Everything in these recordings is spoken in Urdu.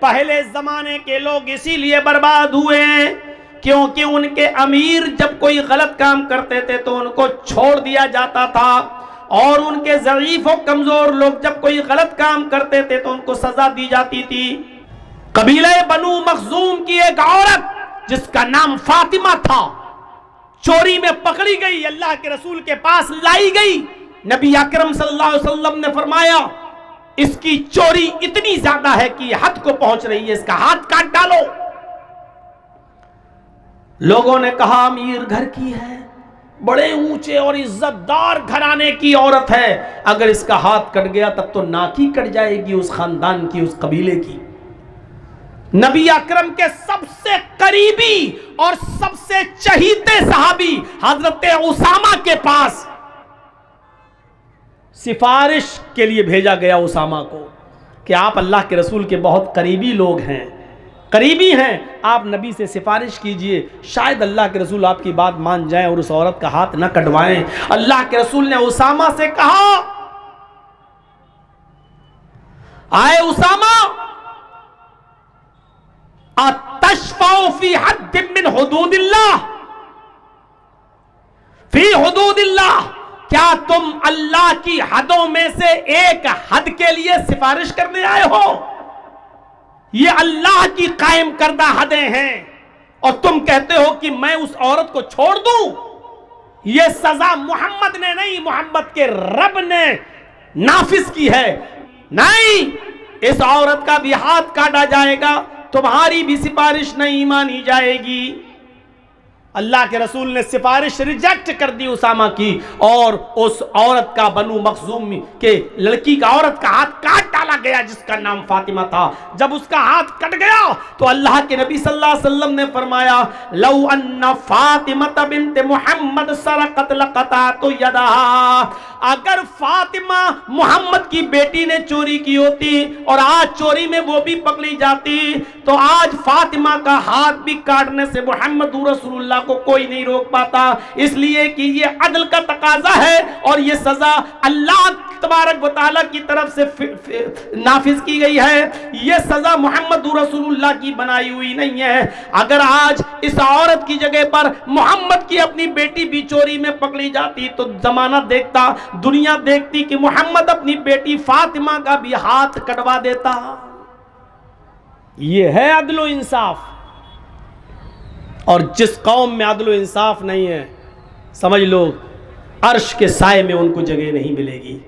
پہلے زمانے کے لوگ اسی لیے برباد ہوئے ہیں کیونکہ ان کے امیر جب کوئی غلط کام کرتے تھے تو ان کو چھوڑ دیا جاتا تھا، اور ان کے ضعیف و کمزور لوگ جب کوئی غلط کام کرتے تھے تو ان کو سزا دی جاتی تھی۔ قبیلہ بنو مخزوم کی ایک عورت جس کا نام فاطمہ تھا چوری میں پکڑی گئی، اللہ کے رسول کے پاس لائی گئی۔ نبی اکرم صلی اللہ علیہ وسلم نے فرمایا اس کی چوری اتنی زیادہ ہے کہ یہ حد کو پہنچ رہی ہے، اس کا ہاتھ کاٹ ڈالو۔ لوگوں نے کہا امیر گھر کی ہے، بڑے اونچے اور عزت دار گھرانے کی عورت ہے، اگر اس کا ہاتھ کٹ گیا تب تو ناک ہی کٹ جائے گی اس خاندان کی، اس قبیلے کی۔ نبی اکرم کے سب سے قریبی اور سب سے چہیتے صحابی حضرت اسامہ کے پاس سفارش کے لیے بھیجا گیا اسامہ کو کہ آپ اللہ کے رسول کے بہت قریبی لوگ ہیں، قریبی ہیں، آپ نبی سے سفارش کیجئے، شاید اللہ کے رسول آپ کی بات مان جائیں اور اس عورت کا ہاتھ نہ کٹوائیں۔ اللہ کے رسول نے اسامہ سے کہا آئے اسامہ اتشفع فی حد من حدود اللہ، فی حدود اللہ، کیا تم اللہ کی حدوں میں سے ایک حد کے لیے سفارش کرنے آئے ہو؟ یہ اللہ کی قائم کردہ حدیں ہیں اور تم کہتے ہو کہ میں اس عورت کو چھوڑ دوں؟ یہ سزا محمد نے نہیں، محمد کے رب نے نافذ کی ہے۔ نہیں، اس عورت کا بھی ہاتھ کاٹا جائے گا، تمہاری بھی سفارش نہیں مانی جائے گی۔ اللہ کے رسول نے سفارش ریجیکٹ کر دی اسامہ کی، اور اس عورت کا بنو مخزوم کے لڑکی کا عورت کا ہاتھ کاٹ ڈالا گیا جس کا نام فاطمہ تھا۔ جب اس کا ہاتھ کٹ گیا تو اللہ کے نبی صلی اللہ علیہ وسلم نے فرمایا لو ان فاطمہ بنت محمد سرقت لقطعت یدہا، اگر فاطمہ محمد کی بیٹی نے چوری کی ہوتی اور آج چوری میں وہ بھی پکڑی جاتی تو آج فاطمہ کا ہاتھ بھی کاٹنے سے محمد رسول اللہ کو کوئی نہیں روک پاتا، اس لیے کہ یہ عدل کا تقاضا ہے اور یہ سزا اللہ تبارک و تعالیٰ کی طرف سے نافذ کی گئی ہے، یہ سزا محمد رسول اللہ کی بنائی ہوئی نہیں ہے۔ اگر آج اس عورت کی جگہ پر محمد کی اپنی بیٹی بھی چوری میں پکڑی جاتی تو زمانہ دیکھتا، دنیا دیکھتی کہ محمد اپنی بیٹی فاطمہ کا بھی ہاتھ کٹوا دیتا۔ یہ ہے عدل و انصاف، اور جس قوم میں عدل و انصاف نہیں ہے سمجھ لو عرش کے سائے میں ان کو جگہ نہیں ملے گی۔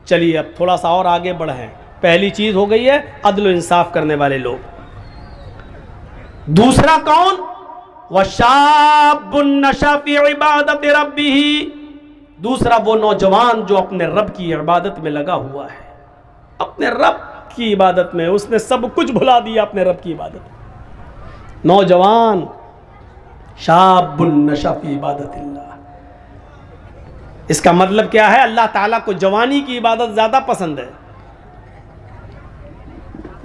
چلیے اب تھوڑا سا اور آگے بڑھیں۔ پہلی چیز ہو گئی ہے عدل و انصاف کرنے والے لوگ۔ دوسرا کون؟ وَشَابٌ نَشَأَ فِي عِبَادَةِ رَبِّهِ، دوسرا وہ نوجوان جو اپنے رب کی عبادت میں لگا ہوا ہے، اپنے رب کی عبادت میں، اس نے سب کچھ بھلا دیا اپنے رب کی عبادت میں۔ نوجوان شاب نشأ فی عبادت اللہ، اس کا مطلب کیا ہے؟ اللہ تعالیٰ کو جوانی کی عبادت زیادہ پسند ہے۔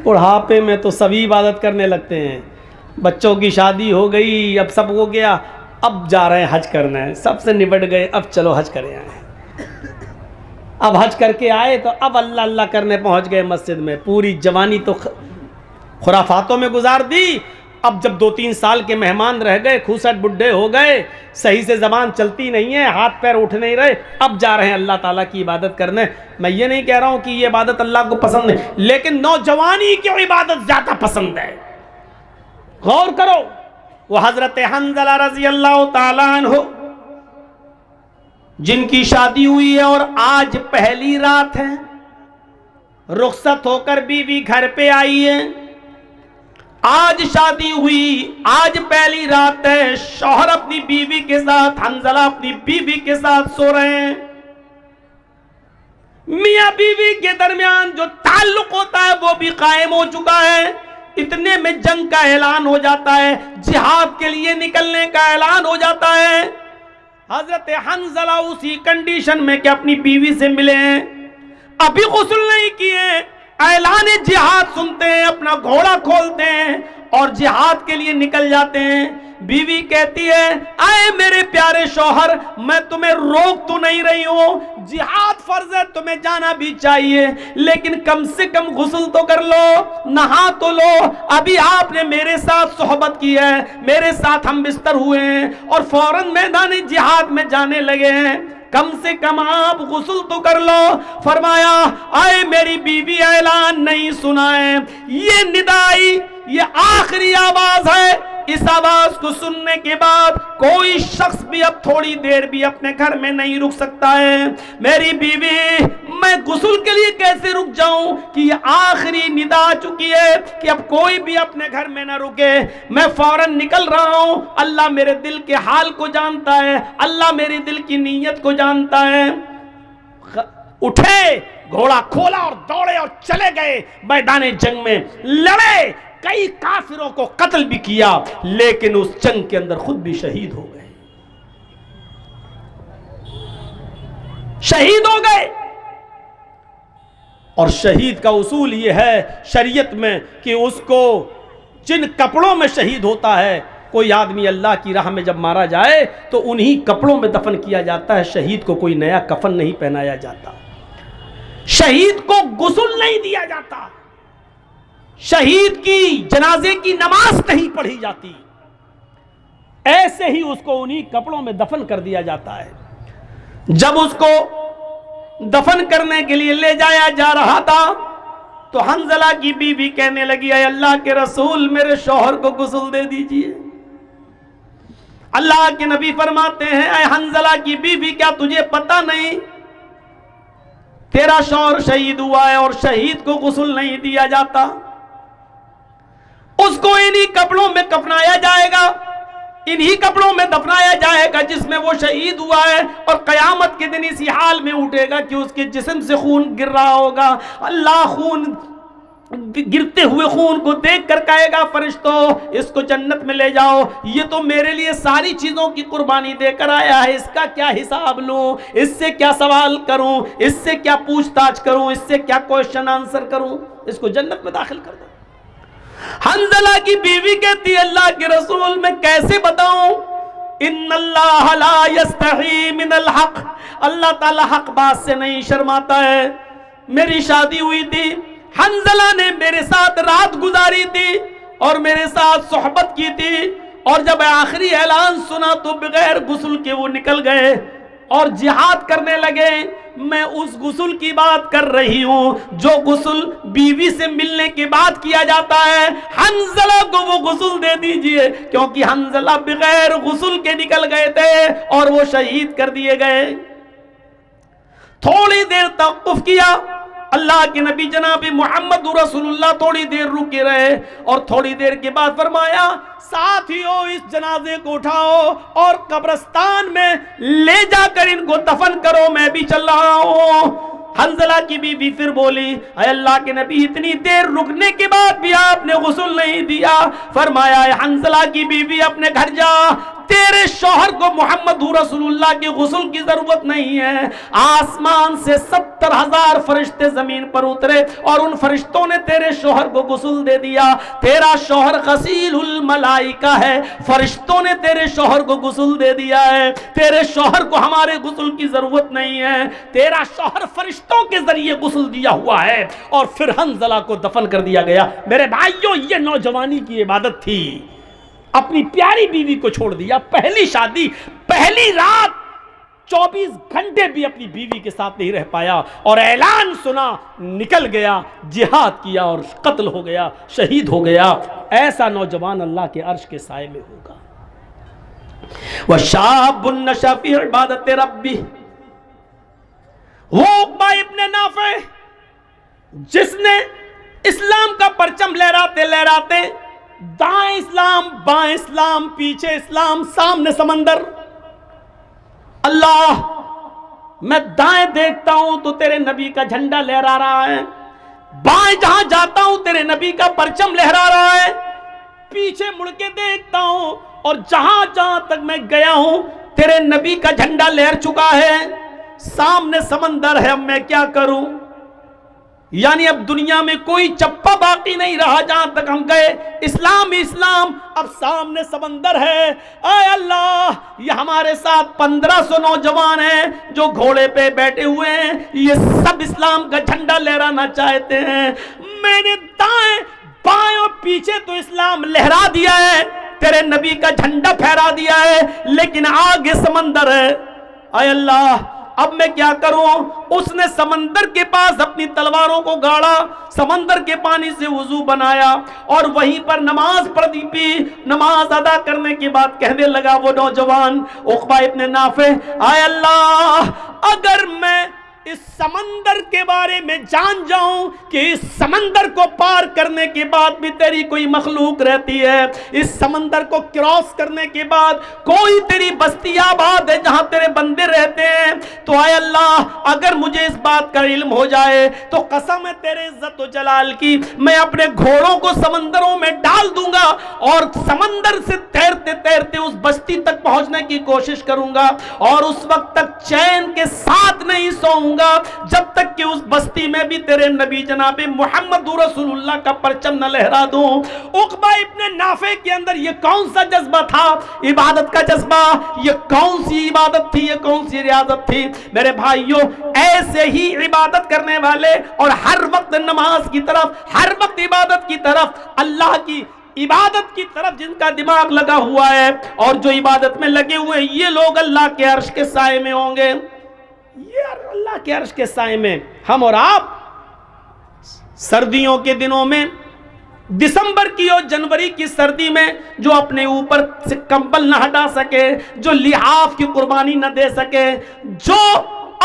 بڑھاپے میں تو سبھی عبادت کرنے لگتے ہیں، بچوں کی شادی ہو گئی، اب سب ہو گیا، اب جا رہے ہیں حج کرنا ہے، سب سے نبٹ گئے، اب چلو حج کرے آئے، اب حج کر کے آئے تو اب اللہ اللہ کرنے پہنچ گئے مسجد میں۔ پوری جوانی تو خرافاتوں میں گزار دی، اب جب 2-3 سال کے مہمان رہ گئے، کھوسٹ بڈھے ہو گئے، صحیح سے زبان چلتی نہیں ہے، ہاتھ پیر اٹھ نہیں رہے، اب جا رہے ہیں اللہ تعالیٰ کی عبادت کرنے۔ میں یہ نہیں کہہ رہا ہوں کہ یہ عبادت اللہ کو پسند نہیں، لیکن نوجوانی کی عبادت زیادہ پسند ہے۔ غور کرو، وہ حضرت حنظلہ رضی اللہ تعالیٰ عنہ جن کی شادی ہوئی ہے اور آج پہلی رات ہے، رخصت ہو کر بیوی گھر پہ آئی ہے، آج شادی ہوئی، آج پہلی رات ہے، شوہر اپنی بیوی کے ساتھ، حنظلہ اپنی بیوی کے ساتھ سو رہے ہیں۔ میاں بیوی کے درمیان جو تعلق ہوتا ہے وہ بھی قائم ہو چکا ہے، اتنے میں جنگ کا اعلان ہو جاتا ہے، جہاد کے لیے نکلنے کا اعلان ہو جاتا ہے۔ حضرت حنظلہ اسی کنڈیشن میں کہ اپنی بیوی سے ملے ہیں، ابھی غسل نہیں کیے، اعلان جہاد سنتے ہیں، اپنا گھوڑا کھولتے ہیں اور جہاد کے لیے نکل جاتے ہیں۔ بیوی کہتی ہے اے میرے پیارے شوہر میں تمہیں روک تو نہیں رہی ہوں, جہاد فرض ہے تمہیں جانا بھی چاہیے, لیکن کم سے کم غسل تو کر لو, نہا تو لو. ابھی آپ نے میرے ساتھ صحبت کی ہے, میرے ساتھ ہم بستر ہوئے ہیں اور فوراً میدان جہاد میں جانے لگے ہیں, کم سے کم آپ غسل تو کر لو. فرمایا اے میری بیوی اعلان نہیں سنا ہے, یہ ندائی یہ آخری آواز ہے, اس آواز کو سننے کے بعد کوئی شخص بھی اب تھوڑی دیر بھی اپنے گھر میں نہیں رک سکتا ہے. میری بیوی میں غسل کے لیے کیسے رک جاؤں کہ یہ آخری ندا آ چکی ہے کہ اب کوئی بھی اپنے گھر میں نہ رکے, میں فوراً نکل رہا ہوں. اللہ میرے دل کے حال کو جانتا ہے, اللہ میری دل کی نیت کو جانتا ہے. اٹھے, گھوڑا کھولا اور دوڑے اور چلے گئے میدان جنگ میں, لڑے, کئی کافروں کو قتل بھی کیا, لیکن اس جنگ کے اندر خود بھی شہید ہو گئے, شہید ہو گئے. اور شہید کا اصول یہ ہے شریعت میں کہ اس کو جن کپڑوں میں شہید ہوتا ہے, کوئی آدمی اللہ کی راہ میں جب مارا جائے تو انہی کپڑوں میں دفن کیا جاتا ہے, شہید کو کوئی نیا کفن نہیں پہنایا جاتا, شہید کو غسل نہیں دیا جاتا, شہید کی جنازے کی نماز نہیں پڑھی جاتی, ایسے ہی اس کو انہی کپڑوں میں دفن کر دیا جاتا ہے. جب اس کو دفن کرنے کے لیے لے جایا جا رہا تھا تو حنظلہ کی بیوی کہنے لگی اے اللہ کے رسول میرے شوہر کو غسل دے دیجئے. اللہ کے نبی فرماتے ہیں اے حنظلہ کی بیوی کیا تجھے پتہ نہیں تیرا شوہر شہید ہوا ہے اور شہید کو غسل نہیں دیا جاتا, اس کو انہی کپڑوں میں کفنایا جائے گا, انہی کپڑوں میں دفنایا جائے گا جس میں وہ شہید ہوا ہے, اور قیامت کے دن اسی حال میں اٹھے گا کہ اس کے جسم سے خون گر رہا ہوگا. اللہ خون گرتے ہوئے خون کو دیکھ کر کہے گا فرشتوں اس کو جنت میں لے جاؤ, یہ تو میرے لیے ساری چیزوں کی قربانی دے کر آیا ہے, اس کا کیا حساب لوں, اس سے کیا سوال کروں, اس سے کیا پوچھ تاچھ کروں, اس سے کیا کوشچن آنسر کروں, اس کو جنت میں داخل کر دو. حنظلہ کی بیوی کہتی ہے اللہ کے رسول میں کیسے بتاؤں, ان اللہ لا یستحی من الحق, اللہ تعالی حق بات سے نہیں شرماتا ہے. میری شادی ہوئی تھی, حنظلہ نے میرے ساتھ رات گزاری تھی اور میرے ساتھ صحبت کی تھی, اور جب آخری اعلان سنا تو بغیر غسل کے وہ نکل گئے اور جہاد کرنے لگے. میں اس غسل کی بات کر رہی ہوں جو غسل بیوی سے ملنے کے بعد کیا جاتا ہے. حنظلہ کو وہ غسل دے دیجئے کیونکہ حنظلہ بغیر غسل کے نکل گئے تھے اور وہ شہید کر دیے گئے. تھوڑی دیر توقف کیا, اللہ کے نبی جناب محمد رسول اللہ تھوڑی دیر رکے رہے اور تھوڑی دیر کے بعد فرمایا ساتھیو اس جنازے کو اٹھاؤ اور قبرستان میں لے جا کر ان کو دفن کرو, میں بھی چل رہا ہوں. حنظلہ کی بیوی پھر بولی اے اللہ کے نبی اتنی دیر رکنے کے بعد بھی آپ نے غسل نہیں دیا. فرمایا اے حنظلہ کی بیوی اپنے گھر جا, تیرے شوہر کو محمد رسول اللہ کے غسل کی ضرورت نہیں ہے. آسمان سے 70,000 فرشتے زمین پر اترے اور ان فرشتوں نے تیرے شوہر کو غسل دے دیا. تیرا شوہر غسیل الملائکہ ہے, فرشتوں نے تیرے شوہر کو غسل دے دیا ہے. تیرے شوہر کو ہمارے غسل کی ضرورت نہیں ہے, تیرا شوہر فرشتوں کے ذریعے غسل دیا ہوا ہے. اور پھر حنظلہ کو دفن کر دیا گیا. میرے بھائیوں یہ نوجوانی کی عبادت تھی, اپنی پیاری بیوی کو چھوڑ دیا, پہلی شادی, پہلی رات, 24 گھنٹے بھی اپنی بیوی کے ساتھ نہیں رہ پایا اور اعلان سنا نکل گیا, جہاد کیا اور قتل ہو گیا, شہید ہو گیا. ایسا نوجوان اللہ کے عرش کے سائے میں ہوگا. وَشَابٌ نَشَأَ فِي عِبَادَةِ رَبِّهِ, وہ عقبہ ابن نافع جس نے اسلام کا پرچم لہراتے لہراتے دائیں اسلام بائیں اسلام پیچھے اسلام سامنے سمندر, اللہ میں دائیں دیکھتا ہوں تو تیرے نبی کا جھنڈا لہرا رہا ہے, بائیں جہاں جاتا ہوں تیرے نبی کا پرچم لہرا رہا ہے, پیچھے مڑ کے دیکھتا ہوں اور جہاں جہاں تک میں گیا ہوں تیرے نبی کا جھنڈا لہر چکا ہے, سامنے سمندر ہے, اب میں کیا کروں. یعنی اب دنیا میں کوئی چپا باقی نہیں رہا جہاں تک ہم گئے، اسلام ہی اسلام، اب سامنے سمندر ہے۔ اے اللہ، یہ ہمارے ساتھ 1500 نوجوان ہیں جو گھوڑے پہ بیٹھے ہوئے ہیں، یہ سب اسلام کا جھنڈا لہرانا چاہتے ہیں۔ میں نے دائیں بائیں اور پیچھے تو اسلام لہرا دیا ہے، تیرے نبی کا جھنڈا پھہرا دیا ہے، لیکن آگے سمندر ہے۔ اے اللہ، اب میں کیا کروں؟ اس نے سمندر کے پاس اپنی تلواروں کو گاڑا، سمندر کے پانی سے وضو بنایا اور وہیں پر نماز پڑھ دی پی۔ نماز ادا کرنے کے بعد کہنے لگا وہ نوجوان عقبہ ابن نافع، اے اللہ، اگر میں اس سمندر کے بارے میں جان جاؤں کہ اس سمندر کو پار کرنے کے بعد بھی تیری کوئی مخلوق رہتی ہے، اس سمندر کو کراس کرنے کے بعد کوئی تیری بستی آباد ہے جہاں تیرے بندے رہتے ہیں، تو اے اللہ اگر مجھے اس بات کا علم ہو جائے تو قسم ہے تیرے عزت و جلال کی، میں اپنے گھوڑوں کو سمندروں میں ڈال دوں گا اور سمندر سے تیرتے تیرتے اس بستی تک پہنچنے کی کوشش کروں گا، اور اس وقت تک چین کے ساتھ نہیں سوؤں گا جب تک کہ اس بستی میں بھی تیرے نبی جناب محمد رسول اللہ کا پرچم نہ لہرا دوں۔ عقبہ ابن نافع کے اندر یہ کون سا جذبہ تھا؟ عبادت کا جذبہ۔ یہ کون سی عبادت تھی؟ یہ کون سی ریاضت تھی؟ میرے بھائیوں، ایسے ہی عبادت کرنے والے اور ہر وقت نماز کی طرف، ہر وقت عبادت کی طرف، اللہ کی عبادت کی طرف جن کا دماغ لگا ہوا ہے اور جو عبادت میں لگے ہوئے، یہ لوگ اللہ کے عرش کے سائے میں ہوں گے۔ یہ اللہ کے عرش کے سائے میں ہم اور آپ سردیوں کے دنوں میں، دسمبر کی اور جنوری کی سردی میں جو اپنے اوپر سے کمبل نہ ہٹا سکے، جو لحاف کی قربانی نہ دے سکے، جو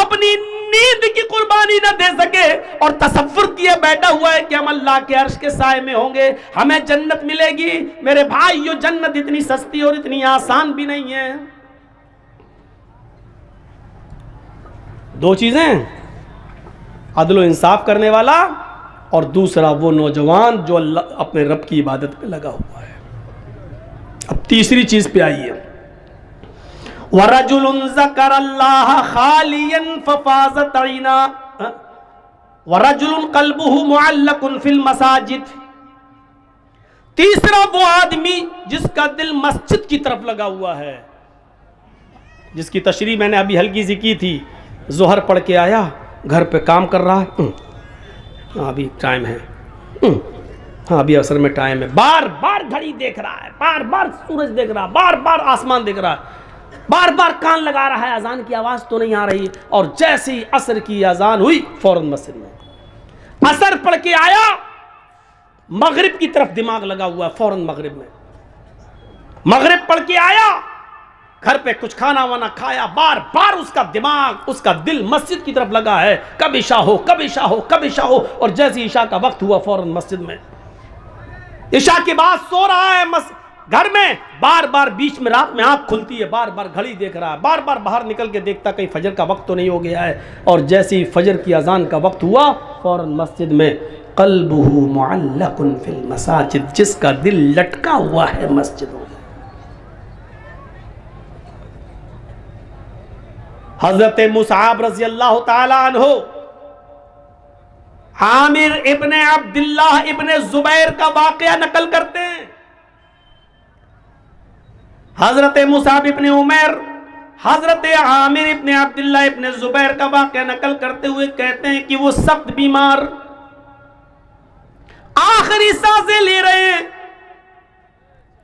اپنی نیند کی قربانی نہ دے سکے اور تصور کیے بیٹھا ہوا ہے کہ ہم اللہ کے عرش کے سائے میں ہوں گے، ہمیں جنت ملے گی، میرے بھائیو جنت اتنی سستی اور اتنی آسان بھی نہیں ہے۔ دو چیزیں، عدل و انصاف کرنے والا اور دوسرا وہ نوجوان جو اللہ اپنے رب کی عبادت پہ لگا ہوا ہے۔ اب تیسری چیز پہ آئیے، وَرَجُلٌ ذَكَرَ اللَّهَ خَالِيًا فَفَاضَتْ عَيْنَاهُ وَرَجُلٌ قَلْبُهُ مُعَلَّقٌ فِي الْمَسَاجِدِ۔ تیسرا وہ آدمی جس کا دل مسجد کی طرف لگا ہوا ہے، جس کی تشریح میں نے ابھی ہلکی سی کی تھی۔ ظہر پڑھ کے آیا، گھر پہ کام کر رہا ہے، ابھی ٹائم ہے، ہاں ابھی عصر میں ٹائم ہے، بار بار گھڑی دیکھ رہا ہے، بار بار سورج دیکھ رہا ہے، بار بار آسمان دیکھ رہا ہے، بار بار کان لگا رہا ہے، اذان کی آواز تو نہیں آ رہی، اور جیسے ہی عصر کی اذان ہوئی فوراً مسجد میں۔ عصر پڑھ کے آیا، مغرب کی طرف دماغ لگا ہوا ہے، فوراً مغرب میں۔ مغرب پڑھ کے آیا، گھر پہ کچھ کھانا وانا کھایا، بار بار اس کا دماغ، اس کا دل مسجد کی طرف لگا ہے، کب عشاء ہو، کب عشاء ہو، کب عشاء ہو، اور جیسے عشاء کا وقت ہوا فوراً مسجد میں۔ عشاء کے بعد سو رہا ہے گھر میں، بار بار بیچ میں رات میں آنکھ کھلتی ہے، بار بار گھڑی دیکھ رہا ہے، بار بار باہر نکل کے دیکھتا کہیں فجر کا وقت تو نہیں ہو گیا ہے، اور جیسے ہی فجر کی اذان کا وقت ہوا فوراً مسجد میں۔ قلبہ معلق فی المساجد، جس کا دل لٹکا ہوا ہے مسجدوں میں۔ حضرت مصعب رضی اللہ تعالی عنہ عامر ابن عبداللہ ابن زبیر کا واقعہ نقل کرتے ہیں۔ حضرت مصعب ابن عمیر حضرت عامر ابن عبداللہ ابن زبیر کا واقعہ نقل کرتے ہوئے کہتے ہیں کہ وہ سخت بیمار، آخری سانسیں لے رہے ہیں،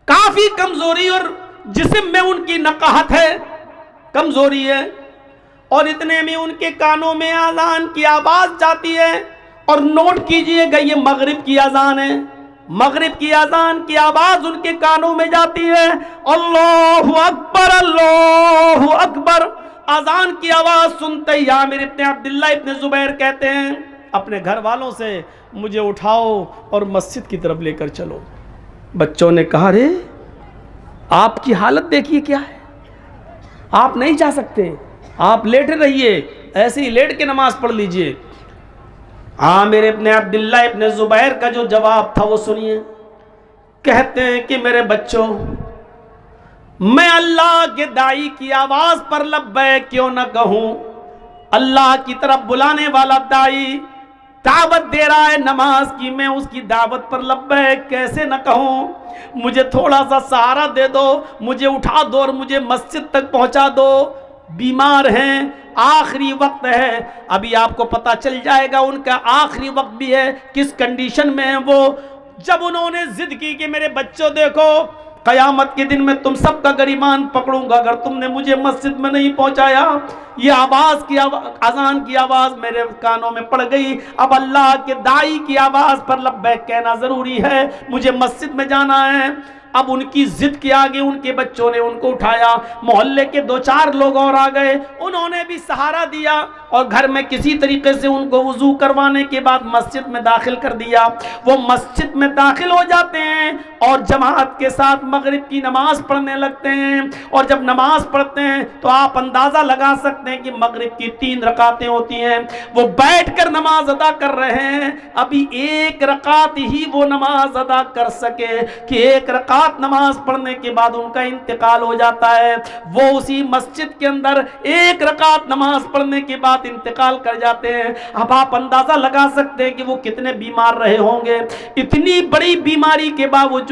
کافی کمزوری اور جسم میں ان کی نقاہت ہے، کمزوری ہے، اور اتنے میں ان کے کانوں میں اذان کی آواز جاتی ہے، اور نوٹ کیجئے گا یہ مغرب کی اذان ہے، مغرب کی اذان کی آواز ان کے کانوں میں جاتی ہے، اللہ اکبر اللہ اکبر، اذان کی آواز سنتے ہی عامر ابن عبداللہ ابن زبیر کہتے ہیں اپنے گھر والوں سے مجھے اٹھاؤ اور مسجد کی طرف لے کر چلو۔ بچوں نے کہا رے آپ کی حالت دیکھیے کیا ہے، آپ نہیں جا سکتے، آپ لیٹے رہیے، ایسے ہی لیٹ کے نماز پڑھ لیجئے۔ عامر ابن عبداللہ ابن زبیر کا جو جواب تھا وہ سنیے، کہتے ہیں کہ میرے بچوں، میں اللہ کے داعی کی آواز پر لبیک کیوں نہ کہوں، اللہ کی طرف بلانے والا داعی دعوت دے رہا ہے نماز کی، میں اس کی دعوت پر لبیک کیسے نہ کہوں؟ مجھے تھوڑا سا سہارا دے دو، مجھے اٹھا دو اور مجھے مسجد تک پہنچا دو، بیمار ہیں، آخری وقت ہے۔ ابھی آپ کو پتہ چل جائے گا ان کا آخری وقت بھی ہے، کس کنڈیشن میں ہیں وہ۔ جب انہوں نے ضد کی کہ میرے بچوں دیکھو، قیامت کے دن میں تم سب کا گریبان پکڑوں گا اگر تم نے مجھے مسجد میں نہیں پہنچایا۔ یہ اذان کی آواز میرے کانوں میں پڑ گئی، اب اللہ کے داعی کی آواز پر لبیک کہنا ضروری ہے، مجھے مسجد میں جانا ہے۔ اب ان کی ضد کے آگے ان کے بچوں نے ان کو اٹھایا، محلے کے 2-4 لوگ اور آ گئے، انہوں نے بھی سہارا دیا اور گھر میں کسی طریقے سے ان کو وضو کروانے کے بعد مسجد میں داخل کر دیا۔ وہ مسجد میں داخل ہو جاتے ہیں اور جماعت کے ساتھ مغرب کی نماز پڑھنے لگتے ہیں، اور جب نماز پڑھتے ہیں تو آپ اندازہ لگا سکتے ہیں کہ مغرب کی 3 رکعتیں ہوتی ہیں، وہ بیٹھ کر نماز ادا کر رہے ہیں۔ ابھی 1 رکعت ہی وہ نماز ادا کر سکے کہ 1 رکعت نماز پڑھنے کے بعد ان کا انتقال ہو جاتا ہے۔ وہ اسی مسجد کے اندر 1 رکعت نماز پڑھنے کے بعد انتقال کر جاتے ہیں۔ اب آپ اندازہ لگا سکتے ہیں کہ وہ کتنے بیمار رہے ہوں گے۔ اتنی بڑی بیماری کے باوجود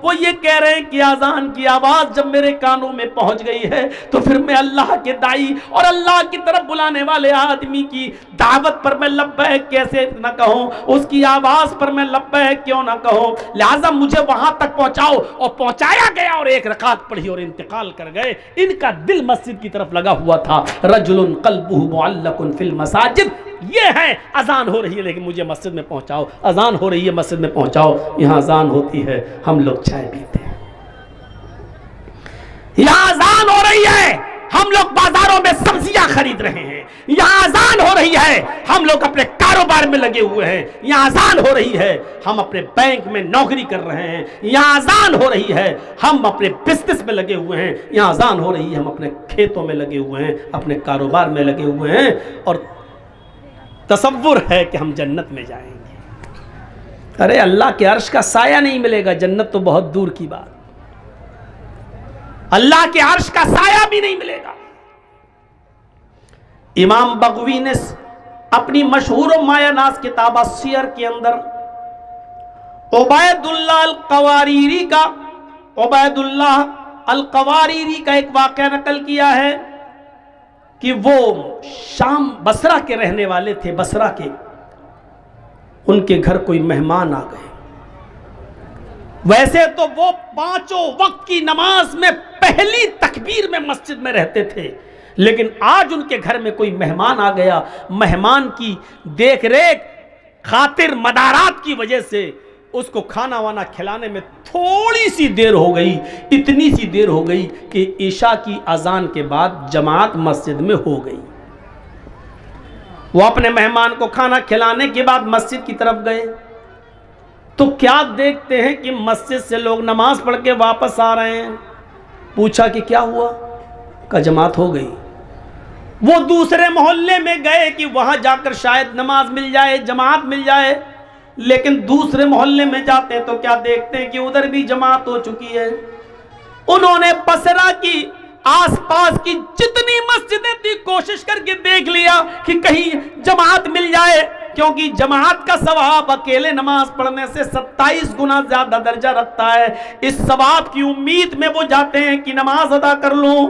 وہ یہ کہہ رہے ہیں کہ اذان کی آواز جب میرے کانوں میں پہنچ گئی ہے تو پھر میں اللہ کے داعی اور اللہ کی طرف بلانے والے آدمی کی دعوت پر میں لبیک کیسے نہ کہوں، اس کی آواز پر میں لبیک کیوں نہ کہوں؟ لہذا مجھے وہاں تک پہنچاؤ، اور پہنچایا گیا اور 1 رکعت پڑھی اور انتقال کر گئے۔ ان کا دل مسجد کی طرف لگا ہوا تھا۔ رجل قلبہ معلق فی المساجد، یہ ہے اذان ہو رہی ہے لیکن مجھے مسجد میں پہنچاؤ، اذان ہو رہی ہے مسجد میں پہنچاؤ۔ یہاں اذان ہوتی ہے ہم لوگ چائے پیتے ہیں، یہاں اذان ہو رہی ہے ہم لوگ بازاروں میں سبزیاں خرید رہے ہیں، یہاں اذان ہو رہی ہے ہم لوگ اپنے کاروبار میں لگے ہوئے ہیں، یہاں اذان ہو رہی ہے ہم اپنے بینک میں نوکری کر رہے ہیں، یہاں اذان ہو رہی ہے ہم اپنے بزنس میں لگے ہوئے ہیں، یہاں اذان ہو رہی ہے ہم اپنے کھیتوں میں لگے ہوئے ہیں، اپنے کاروبار میں لگے ہوئے ہیں، اور تصور ہے کہ ہم جنت میں جائیں گے۔ ارے اللہ کے عرش کا سایہ نہیں ملے گا، جنت تو بہت دور کی بات، اللہ کے عرش کا سایہ بھی نہیں ملے گا۔ امام بغوی نے اپنی مشہور و مایہ ناز کتاب السیر کے اندر عبید اللہ القواریری کا ایک واقعہ نقل کیا ہے کہ وہ شام بصرہ کے رہنے والے تھے، بصرہ کے، ان کے گھر کوئی مہمان آ گئے۔ ویسے تو وہ 5 وقت کی نماز میں پہلی تکبیر میں مسجد میں رہتے تھے، لیکن آج ان کے گھر میں کوئی مہمان آ گیا، مہمان کی دیکھ ریکھ خاطر مدارات کی وجہ سے اس کو کھانا وانا کھلانے میں تھوڑی سی دیر ہو گئی، اتنی سی دیر ہو گئی کہ عشاء کی اذان کے بعد جماعت مسجد میں ہو گئی۔ وہ اپنے مہمان کو کھانا کھلانے کے بعد مسجد کی طرف گئے تو کیا دیکھتے ہیں کہ مسجد سے لوگ نماز پڑھ کے واپس آ رہے ہیں۔ پوچھا کہ کیا ہوا؟ کہ جماعت ہو گئی۔ وہ دوسرے محلے میں گئے کہ وہاں جا کر شاید نماز مل جائے، جماعت مل جائے، لیکن دوسرے محلے میں جاتے ہیں تو کیا دیکھتے ہیں کہ ادھر بھی جماعت ہو چکی ہے۔ انہوں نے بصرہ کی آس پاس کی جتنی مسجدیں تھی کوشش کر کے دیکھ لیا کہ کہیں جماعت مل جائے، کیونکہ جماعت کا ثواب اکیلے نماز پڑھنے سے 27 گنا زیادہ درجہ رکھتا ہے۔ اس ثواب کی امید میں وہ جاتے ہیں کہ نماز ادا کر لوں،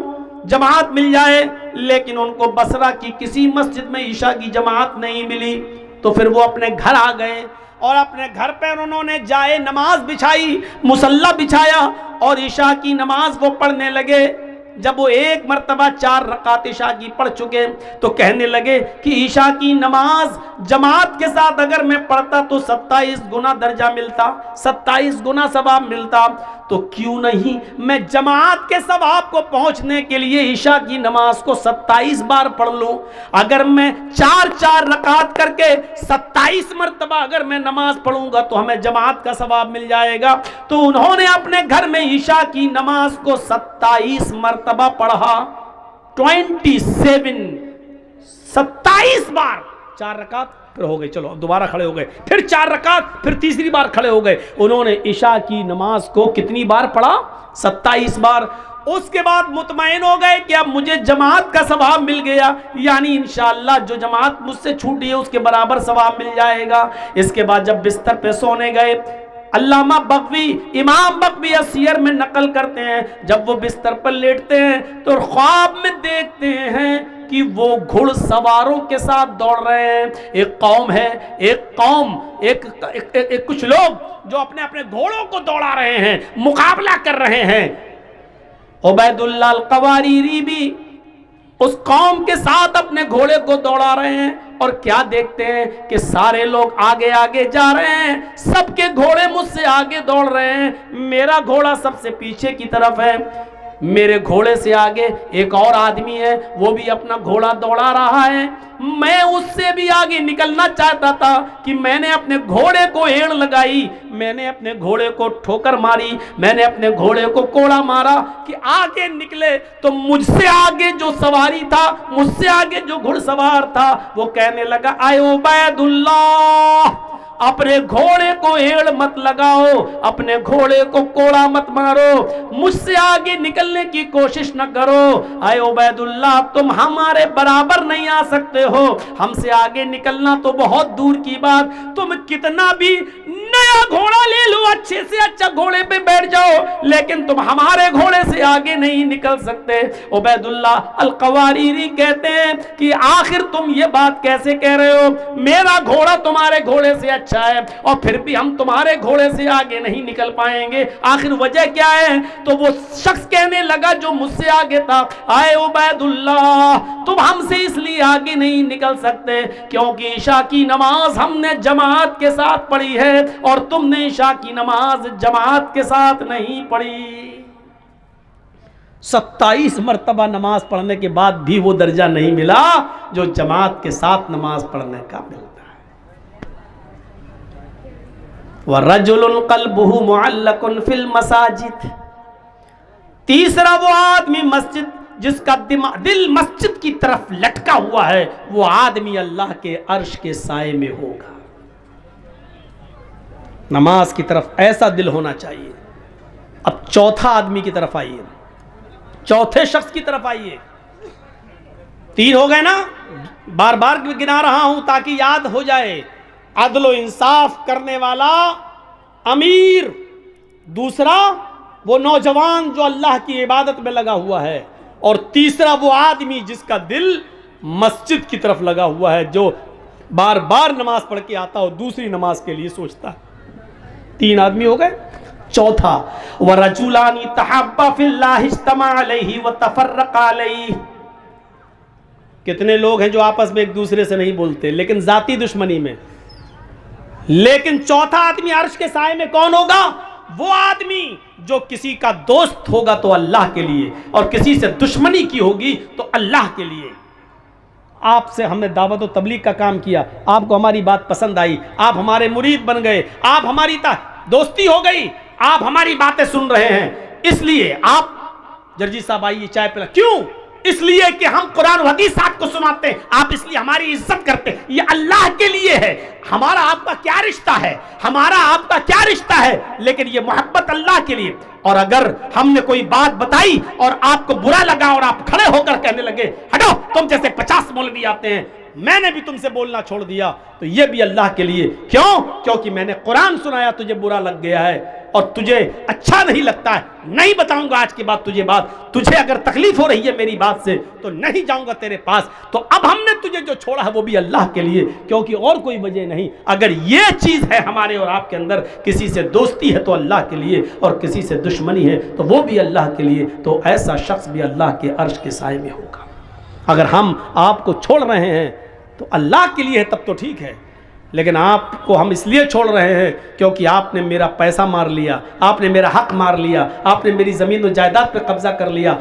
جماعت مل جائے، لیکن ان کو بصرہ کی کسی مسجد میں عشاء کی جماعت نہیں ملی۔ تو پھر وہ اپنے گھر آ گئے اور اپنے گھر پر انہوں نے جائے نماز بچھائی، مصلی بچھایا اور عشاء کی نماز وہ پڑھنے لگے۔ جب وہ 1 مرتبہ 4 رکعت عشاء کی پڑھ چکے تو کہنے لگے کہ عشاء کی نماز جماعت کے ساتھ اگر میں پڑھتا تو 27 گنا درجہ ملتا، 27 گنا ثواب ملتا، تو کیوں نہیں میں جماعت کے ثواب کو پہنچنے کے لیے عشاء کی نماز کو 27 بار پڑھ لوں۔ اگر میں 4 رکعت کر کے 27 مرتبہ اگر میں نماز پڑھوں گا تو ہمیں جماعت کا ثواب مل جائے گا۔ تو انہوں نے اپنے گھر میں عشاء کی نماز کو 27 مرتبہ پڑھا، 27 بار، 4 رکعت پھر ہو گئی، چلو دوبارہ کھڑے ہو گئے، پھر 4 رکعت، پھر تیسری بار کھڑے ہو گئے۔ انہوں نے عشاء کی نماز کو کتنی بار پڑھا؟ 27 بار۔ اس کے بعد مطمئن ہو گئے کہ اب مجھے جماعت کا ثواب مل گیا، یعنی انشاءاللہ جو جماعت مجھ سے چھوٹی ہے اس کے برابر ثواب مل جائے گا۔ اس کے بعد جب بستر پہ سونے گئے، علامہ بغوی، امام بغوی سیر میں نقل کرتے ہیں، جب وہ بستر پر لیٹتے ہیں تو خواب میں دیکھتے ہیں کہ وہ گھڑ سواروں کے ساتھ دوڑ رہے ہیں۔ ایک قوم ہے، ایک کچھ لوگ جو اپنے اپنے گھوڑوں کو دوڑا رہے ہیں، مقابلہ کر رہے ہیں۔ عبید اللہ القواریری بھی اس قوم کے ساتھ اپنے گھوڑے کو دوڑا رہے ہیں، اور کیا دیکھتے ہیں کہ سارے لوگ آگے آگے جا رہے ہیں، سب کے گھوڑے مجھ سے آگے دوڑ رہے ہیں، میرا گھوڑا سب سے پیچھے کی طرف ہے۔ میرے گھوڑے سے آگے ایک اور آدمی ہے، وہ بھی اپنا گھوڑا دوڑا رہا ہے، میں اس سے بھی آگے نکلنا چاہتا تھا کہ میں نے اپنے گھوڑے کو ایڑ لگائی، میں نے اپنے گھوڑے کو ٹھوکر ماری، میں نے اپنے گھوڑے کو کوڑا مارا کہ آگے نکلے، تو مجھ سے آگے جو سواری تھا، مجھ سے آگے جو گھڑ سوار تھا، وہ کہنے لگا اے عبید اللہ، اپنے گھوڑے کو ایڑ مت لگاؤ، اپنے گھوڑے کو کوڑا مت مارو، مجھ سے آگے نکلنے کی کوشش نہ کرو، اے عبید اللہ تم ہمارے برابر نہیں آ سکتے ہو، ہم سے آگے نکلنا تو بہت دور کی بات، تم کتنا بھی نیا گھوڑا لے لو، اچھے سے اچھا گھوڑے پہ بیٹھ جاؤ، لیکن تم ہمارے گھوڑے سے آگے نہیں نکل سکتے۔ عبید اللہ القواریری کہتے ہیں کہ آخر تم یہ بات کیسے کہہ رہے ہو، میرا گھوڑا تمہارے گھوڑے سے اچھا ہے اور پھر بھی ہم تمہارے گھوڑے سے آگے نہیں نکل پائیں گے، آخر وجہ کیا ہے؟ تو وہ شخص کہنے لگا جو مجھ سے آگے تھا، اے عبید اللہ تم ہم سے اس لیے آگے نہیں نکل سکتے کیونکہ عشاء کی نماز ہم نے جماعت کے ساتھ پڑھی ہے اور تم نے عشاء کی نماز جماعت کے ساتھ نہیں پڑھی۔ 27 مرتبہ نماز پڑھنے کے بعد بھی وہ درجہ نہیں ملا جو جماعت کے ساتھ نماز پڑھنے کا ملتا ہے۔ وَرَجُلٌ قَلْبُهُ مُعَلَّقٌ فِي الْمَسَاجِدِ، تیسرا وہ آدمی مسجد جس کا دل مسجد کی طرف لٹکا ہوا ہے، وہ آدمی اللہ کے عرش کے سائے میں ہوگا۔ نماز کی طرف ایسا دل ہونا چاہیے۔ اب چوتھا آدمی کی طرف آئیے، چوتھے شخص کی طرف آئیے۔ 3 ہو گئے نا، بار بار گنا رہا ہوں تاکہ یاد ہو جائے۔ عدل و انصاف کرنے والا امیر، دوسرا وہ نوجوان جو اللہ کی عبادت میں لگا ہوا ہے، اور تیسرا وہ آدمی جس کا دل مسجد کی طرف لگا ہوا ہے، جو بار بار نماز پڑھ کے آتا ہو، دوسری نماز کے لیے سوچتا ہے۔ 3 آدمی ہو گئے۔ چوتھا وَرَجُلَانِ تَحَابَّا فِي اللَّهِ اجْتَمَعَا عَلَيْهِ وَتَفَرَّقَا عَلَيْهِ، کتنے لوگ ہیں جو آپس میں ایک دوسرے سے نہیں بولتے لیکن ذاتی دشمنی میں، لیکن چوتھا آدمی عرش کے سائے میں کون ہوگا؟ وہ آدمی جو کسی کا دوست ہوگا تو اللہ کے لیے، اور کسی سے دشمنی کی ہوگی تو اللہ کے لیے۔ آپ سے ہم نے دعوت و تبلیغ کا کام کیا، آپ کو ہماری بات پسند آئی، آپ ہمارے مرید بن گئے، آپ ہماری دوستی ہو گئی، آپ ہماری باتیں سن رہے ہیں، اس لیے آپ جرجی صاحب آئیے چائے پلا، کیوں؟ اس لیے کہ ہم قرآن و حدیث آپ کو سناتے ہیں، آپ اس لیے ہماری عزت کرتے ہیں، یہ اللہ کے لیے ہے۔ ہمارا آپ کا کیا رشتہ ہے، ہمارا آپ کا کیا رشتہ ہے، لیکن یہ محبت اللہ کے لیے۔ اور اگر ہم نے کوئی بات بتائی اور آپ کو برا لگا اور آپ کھڑے ہو کر کہنے لگے ہٹو تم جیسے 50 مولوی آتے ہیں، میں نے بھی تم سے بولنا چھوڑ دیا، تو یہ بھی اللہ کے لیے۔ کیوں؟ کیونکہ میں نے قرآن سنایا، تجھے برا لگ گیا ہے اور تجھے اچھا نہیں لگتا ہے، نہیں بتاؤں گا آج کے بعد تجھے بات، تجھے اگر تکلیف ہو رہی ہے میری بات سے تو نہیں جاؤں گا تیرے پاس، تو اب ہم نے تجھے جو چھوڑا ہے وہ بھی اللہ کے لیے، کیونکہ اور کوئی وجہ نہیں۔ اگر یہ چیز ہے ہمارے اور آپ کے اندر، کسی سے دوستی ہے تو اللہ کے لیے اور کسی سے دشمنی ہے تو وہ بھی اللہ کے لیے، تو ایسا شخص بھی اللہ کے عرش کے سائے میں ہوگا۔ اگر ہم آپ کو چھوڑ رہے ہیں تو اللہ کے لیے ہے تب تو ٹھیک ہے، لیکن آپ کو ہم اس لیے چھوڑ رہے ہیں کیونکہ آپ نے میرا پیسہ مار لیا، آپ نے میرا حق مار لیا، آپ نے میری زمین و جائیداد پہ قبضہ کر لیا،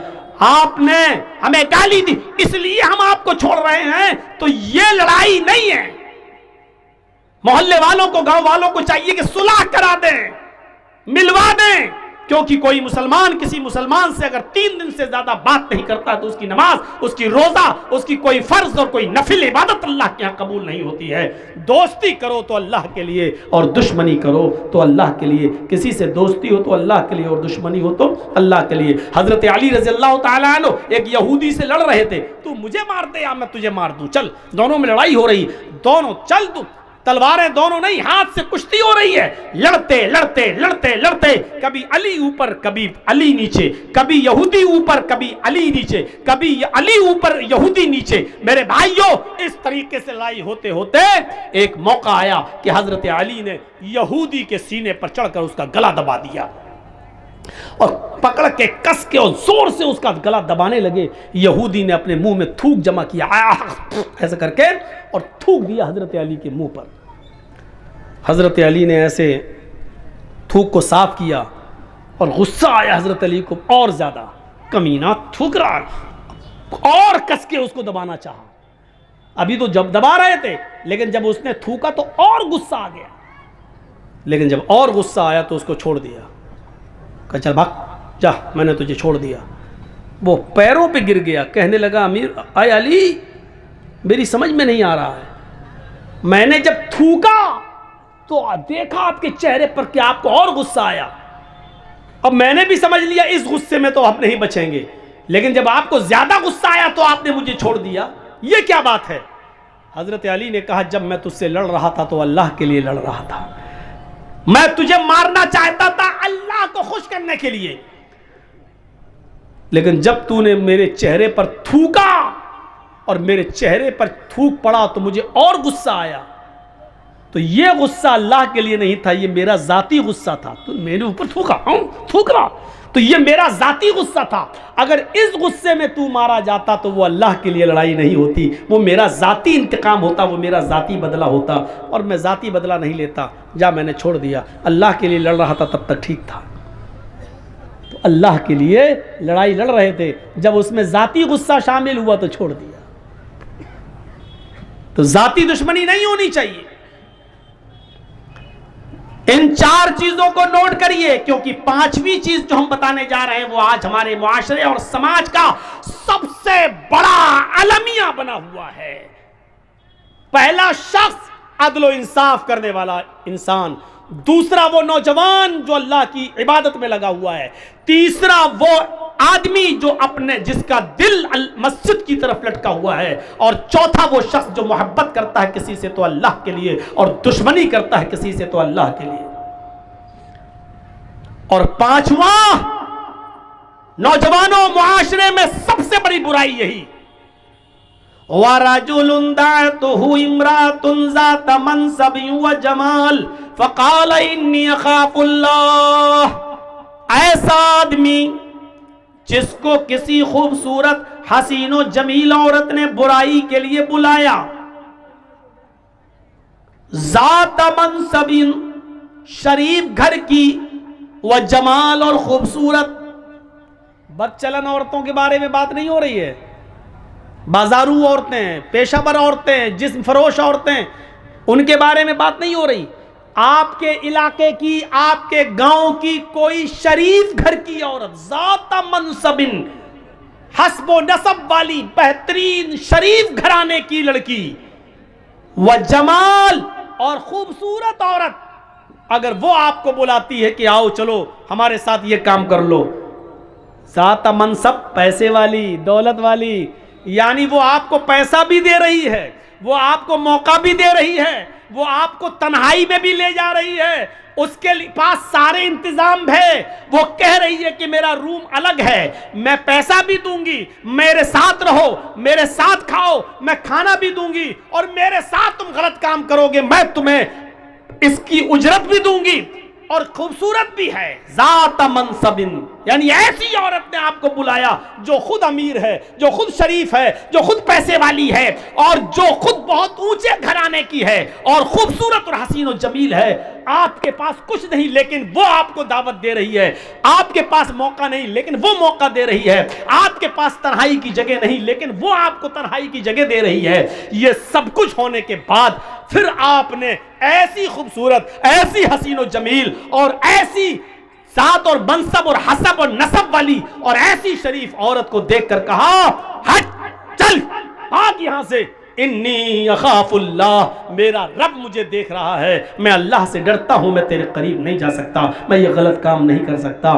آپ نے ہمیں گالی دی، اس لیے ہم آپ کو چھوڑ رہے ہیں، تو یہ لڑائی نہیں ہے۔ محلے والوں کو، گاؤں والوں کو چاہیے کہ صلح کرا دیں، ملوا دیں، کیونکہ کوئی مسلمان کسی مسلمان سے اگر 3 دن سے زیادہ بات نہیں کرتا تو اس کی نماز، اس کی روزہ، اس کی کوئی فرض اور کوئی نفل عبادت اللہ کے ہاں قبول نہیں ہوتی ہے۔ دوستی کرو تو اللہ کے لیے اور دشمنی کرو تو اللہ کے لیے، کسی سے دوستی ہو تو اللہ کے لیے اور دشمنی ہو تو اللہ کے لیے۔ حضرت علی رضی اللہ تعالیٰ عنہ ایک یہودی سے لڑ رہے تھے، تو مجھے مار دے یا میں تجھے مار دوں، چل، دونوں میں لڑائی ہو رہی، دونوں چل، تو تلواریں دونوں نہیں، ہاتھ سے کشتی ہو رہی ہے، لڑتے لڑتے لڑتے لڑتے کبھی علی اوپر کبھی علی نیچے، کبھی یہودی اوپر کبھی علی نیچے، کبھی علی اوپر یہودی نیچے۔ میرے بھائیوں، اس طریقے سے لڑائی ہوتے ہوتے ایک موقع آیا کہ حضرت علی نے یہودی کے سینے پر چڑھ کر اس کا گلا دبا دیا اور پکڑ کے کس کے اور زور سے اس کا گلا دبانے لگے۔ یہودی نے اپنے منہ میں تھوک جمع کیا ایسا کر کے اور تھوک دیا حضرت علی کے منہ پر۔ حضرت علی نے ایسے تھوک کو صاف کیا اور غصہ آیا حضرت علی کو اور زیادہ، کمینہ تھوک رہا، اور کس کے اس کو دبانا چاہا۔ ابھی تو جب دبا رہے تھے، لیکن جب اس نے تھوکا تو اور غصہ آ گیا، لیکن جب اور غصہ آیا تو اس کو چھوڑ دیا، کہا چل بھاگ جا، میں نے تجھے چھوڑ دیا۔ وہ پیروں پہ گر گیا، کہنے لگا امیر اے علی، میری سمجھ میں نہیں آ رہا ہے، میں نے جب تھوکا تو دیکھا آپ کے چہرے پر کہ آپ کو اور غصہ آیا، اب میں نے بھی سمجھ لیا اس غصے میں تو ہم نہیں بچیں گے، لیکن جب آپ کو زیادہ غصہ آیا تو آپ نے مجھے چھوڑ دیا، یہ کیا بات ہے؟ حضرت علی نے کہا جب میں تجھ سے لڑ رہا تھا تو اللہ کے لیے لڑ رہا تھا، میں تجھے مارنا چاہتا تھا اللہ کو خوش کرنے کے لیے، لیکن جب تو نے میرے چہرے پر تھوکا اور میرے چہرے پر تھوک پڑا تو مجھے اور غصہ آیا، تو یہ غصہ اللہ کے لیے نہیں تھا، یہ میرا ذاتی غصہ تھا، تو میرے اوپر تھوک رہا، تو یہ میرا ذاتی غصہ تھا۔ اگر اس غصے میں تو مارا جاتا تو وہ اللہ کے لیے لڑائی نہیں ہوتی، وہ میرا ذاتی انتقام ہوتا، وہ میرا ذاتی بدلہ ہوتا، اور میں ذاتی بدلہ نہیں لیتا، جا میں نے چھوڑ دیا، اللہ کے لیے لڑ رہا تھا تب تک ٹھیک تھا۔ تو اللہ کے لیے لڑائی لڑ رہے تھے، جب اس میں ذاتی غصہ شامل ہوا تو چھوڑ دیا۔ تو ذاتی دشمنی نہیں ہونی چاہیے۔ ان 4 چیزوں کو نوٹ کریے، کیونکہ 5ویں چیز جو ہم بتانے جا رہے ہیں وہ آج ہمارے معاشرے اور سماج کا سب سے بڑا المیہ بنا ہوا ہے۔ پہلا شخص عدل و انصاف کرنے والا انسان، دوسرا وہ نوجوان جو اللہ کی عبادت میں لگا ہوا ہے، تیسرا وہ آدمی جو جس کا دل مسجد کی طرف لٹکا ہوا ہے، اور چوتھا وہ شخص جو محبت کرتا ہے کسی سے تو اللہ کے لیے اور دشمنی کرتا ہے کسی سے تو اللہ کے لیے، اور 5واں نوجوانوں معاشرے میں سب سے بڑی برائی یہی، وَرَجُلٌ دَعَتْهُ امْرَأَةٌ ذَاتَ مَنْصَبٍ وَجَمَالٍ فَقَالَ إِنِّي أَخَافُ اللَّهَ، ایسا آدمی جس کو کسی خوبصورت حسین و جمیل عورت نے برائی کے لیے بلایا، ذات منصب، شریف گھر کی، و جمال، اور خوبصورت، بد چلن عورتوں کے بارے میں بات نہیں ہو رہی ہے، بازارو عورتیں، پیشہ ور عورتیں، جسم فروش عورتیں، ان کے بارے میں بات نہیں ہو رہی، آپ کے علاقے کی، آپ کے گاؤں کی کوئی شریف گھر کی عورت، ذات منصب، حسب و نسب والی بہترین شریف گھرانے کی لڑکی، و جمال، اور خوبصورت عورت، اگر وہ آپ کو بلاتی ہے کہ آؤ چلو ہمارے ساتھ یہ کام کر لو، ذات منصب، پیسے والی، دولت والی، یعنی وہ آپ کو پیسہ بھی دے رہی ہے، وہ آپ کو موقع بھی دے رہی ہے، وہ آپ کو تنہائی میں بھی لے جا رہی ہے، اس کے پاس سارے انتظام ہے، وہ کہہ رہی ہے کہ میرا روم الگ ہے، میں پیسہ بھی دوں گی، میرے ساتھ رہو، میرے ساتھ کھاؤ، میں کھانا بھی دوں گی، اور میرے ساتھ تم غلط کام کرو گے میں تمہیں اس کی اجرت بھی دوں گی، اور خوبصورت بھی ہے، ذات منصب، یعنی ایسی عورت نے آپ کو بلایا جو خود امیر ہے، جو خود شریف ہے، جو خود پیسے والی ہے، اور جو خود بہت اونچے گھرانے کی ہے، اور خوبصورت اور حسین و جمیل ہے، آپ کے پاس کچھ نہیں لیکن وہ آپ کو دعوت دے رہی ہے، آپ کے پاس موقع نہیں لیکن وہ موقع دے رہی ہے، آپ کے پاس تنہائی کی جگہ نہیں لیکن وہ آپ کو تنہائی کی جگہ دے رہی ہے، یہ سب کچھ ہونے کے بعد پھر آپ نے ایسی خوبصورت، ایسی حسین و جمیل اور ایسی ذات اور منصب اور حسب اور نسب والی اور ایسی شریف عورت کو دیکھ کر کہا ہٹ چل بھاگ یہاں سے، انی اخاف اللہ، میرا رب مجھے دیکھ رہا ہے، میں اللہ سے ڈرتا ہوں، میں تیرے قریب نہیں جا سکتا، میں یہ غلط کام نہیں کر سکتا۔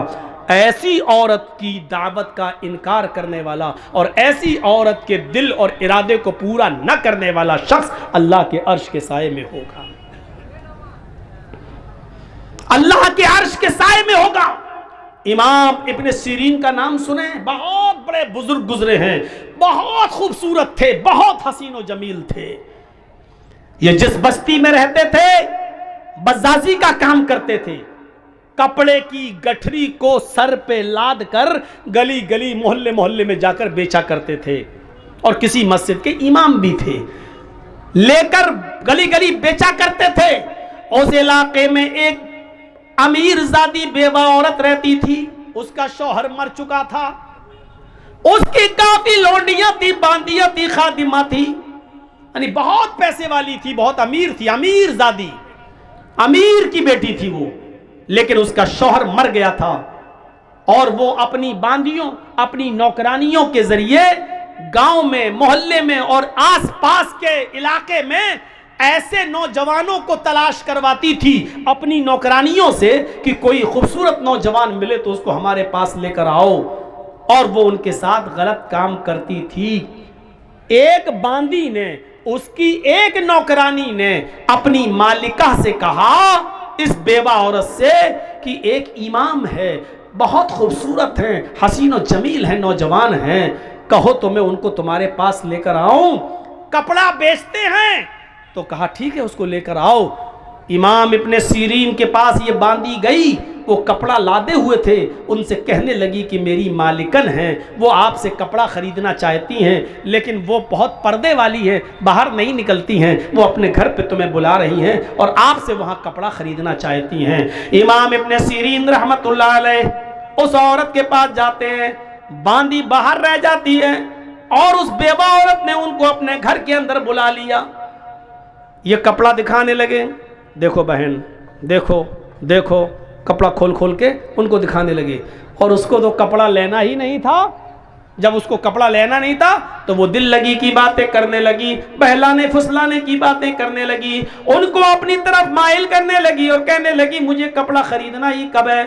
ایسی عورت کی دعوت کا انکار کرنے والا اور ایسی عورت کے دل اور ارادے کو پورا نہ کرنے والا شخص اللہ کے عرش کے سائے میں ہوگا، اللہ کے عرش کے سائے میں ہوگا۔ امام ابن سیرین کا نام سنیں، بہت بڑے بزرگ گزرے ہیں، بہت خوبصورت تھے، بہت حسین و جمیل تھے۔ یہ جس بستی میں رہتے تھے بزازی کا کام کرتے تھے، کپڑے کی گٹھری کو سر پہ لاد کر گلی گلی محلے محلے میں جا کر بیچا کرتے تھے، اور کسی مسجد کے امام بھی تھے، لے کر گلی گلی بیچا کرتے تھے۔ اس علاقے میں ایک امیر زادی بیوہ عورت رہتی تھی، اس کا شوہر مر چکا تھا، اس کی کافی لونڈیاں تھی، باندیاں تھی، خادمہ تھی، یعنی بہت پیسے والی تھی، بہت امیر تھی، امیر زادی، امیر کی بیٹی تھی وہ، لیکن اس کا شوہر مر گیا تھا، اور وہ اپنی باندیوں، اپنی نوکرانیوں کے ذریعے گاؤں میں، محلے میں اور آس پاس کے علاقے میں ایسے نوجوانوں کو تلاش کرواتی تھی اپنی نوکرانیوں سے کہ کوئی خوبصورت نوجوان ملے تو اس کو ہمارے پاس لے کر آؤ، اور وہ ان کے ساتھ غلط کام کرتی تھی۔ ایک باندی نے، اس کی ایک نوکرانی نے اپنی مالکہ سے کہا، اس بیوہ عورت سے، کہ ایک امام ہے، بہت خوبصورت ہیں، حسین و جمیل ہیں، نوجوان ہیں، کہو تو میں ان کو تمہارے پاس لے کر آؤں، کپڑا بیچتے ہیں۔ تو کہا ٹھیک ہے، اس کو لے کر آؤ۔ امام ابن سیرین کے پاس یہ باندی گئی، وہ کپڑا لادے ہوئے تھے، ان سے کہنے لگی کہ میری مالکن ہیں، وہ آپ سے کپڑا خریدنا چاہتی ہیں، لیکن وہ بہت پردے والی ہیں، باہر نہیں نکلتی ہیں، وہ اپنے گھر پہ تمہیں بلا رہی ہیں اور آپ سے وہاں کپڑا خریدنا چاہتی ہیں۔ امام ابن سیرین رحمت اللہ علیہ اس عورت کے پاس جاتے ہیں، باندی باہر رہ جاتی ہے، اور اس بیوہ عورت نے ان کو اپنے گھر کے اندر بلا لیا۔ یہ کپڑا دکھانے لگے، دیکھو بہن، دیکھو دیکھو، کپڑا کھول کھول کے ان کو دکھانے لگے، اور اس کو تو کپڑا لینا ہی نہیں تھا۔ جب اس کو کپڑا لینا نہیں تھا تو وہ دل لگی کی باتیں کرنے لگی، بہلانے پھسلانے کی باتیں کرنے لگی، ان کو اپنی طرف مائل کرنے لگی اور کہنے لگی مجھے کپڑا خریدنا ہی کب ہے،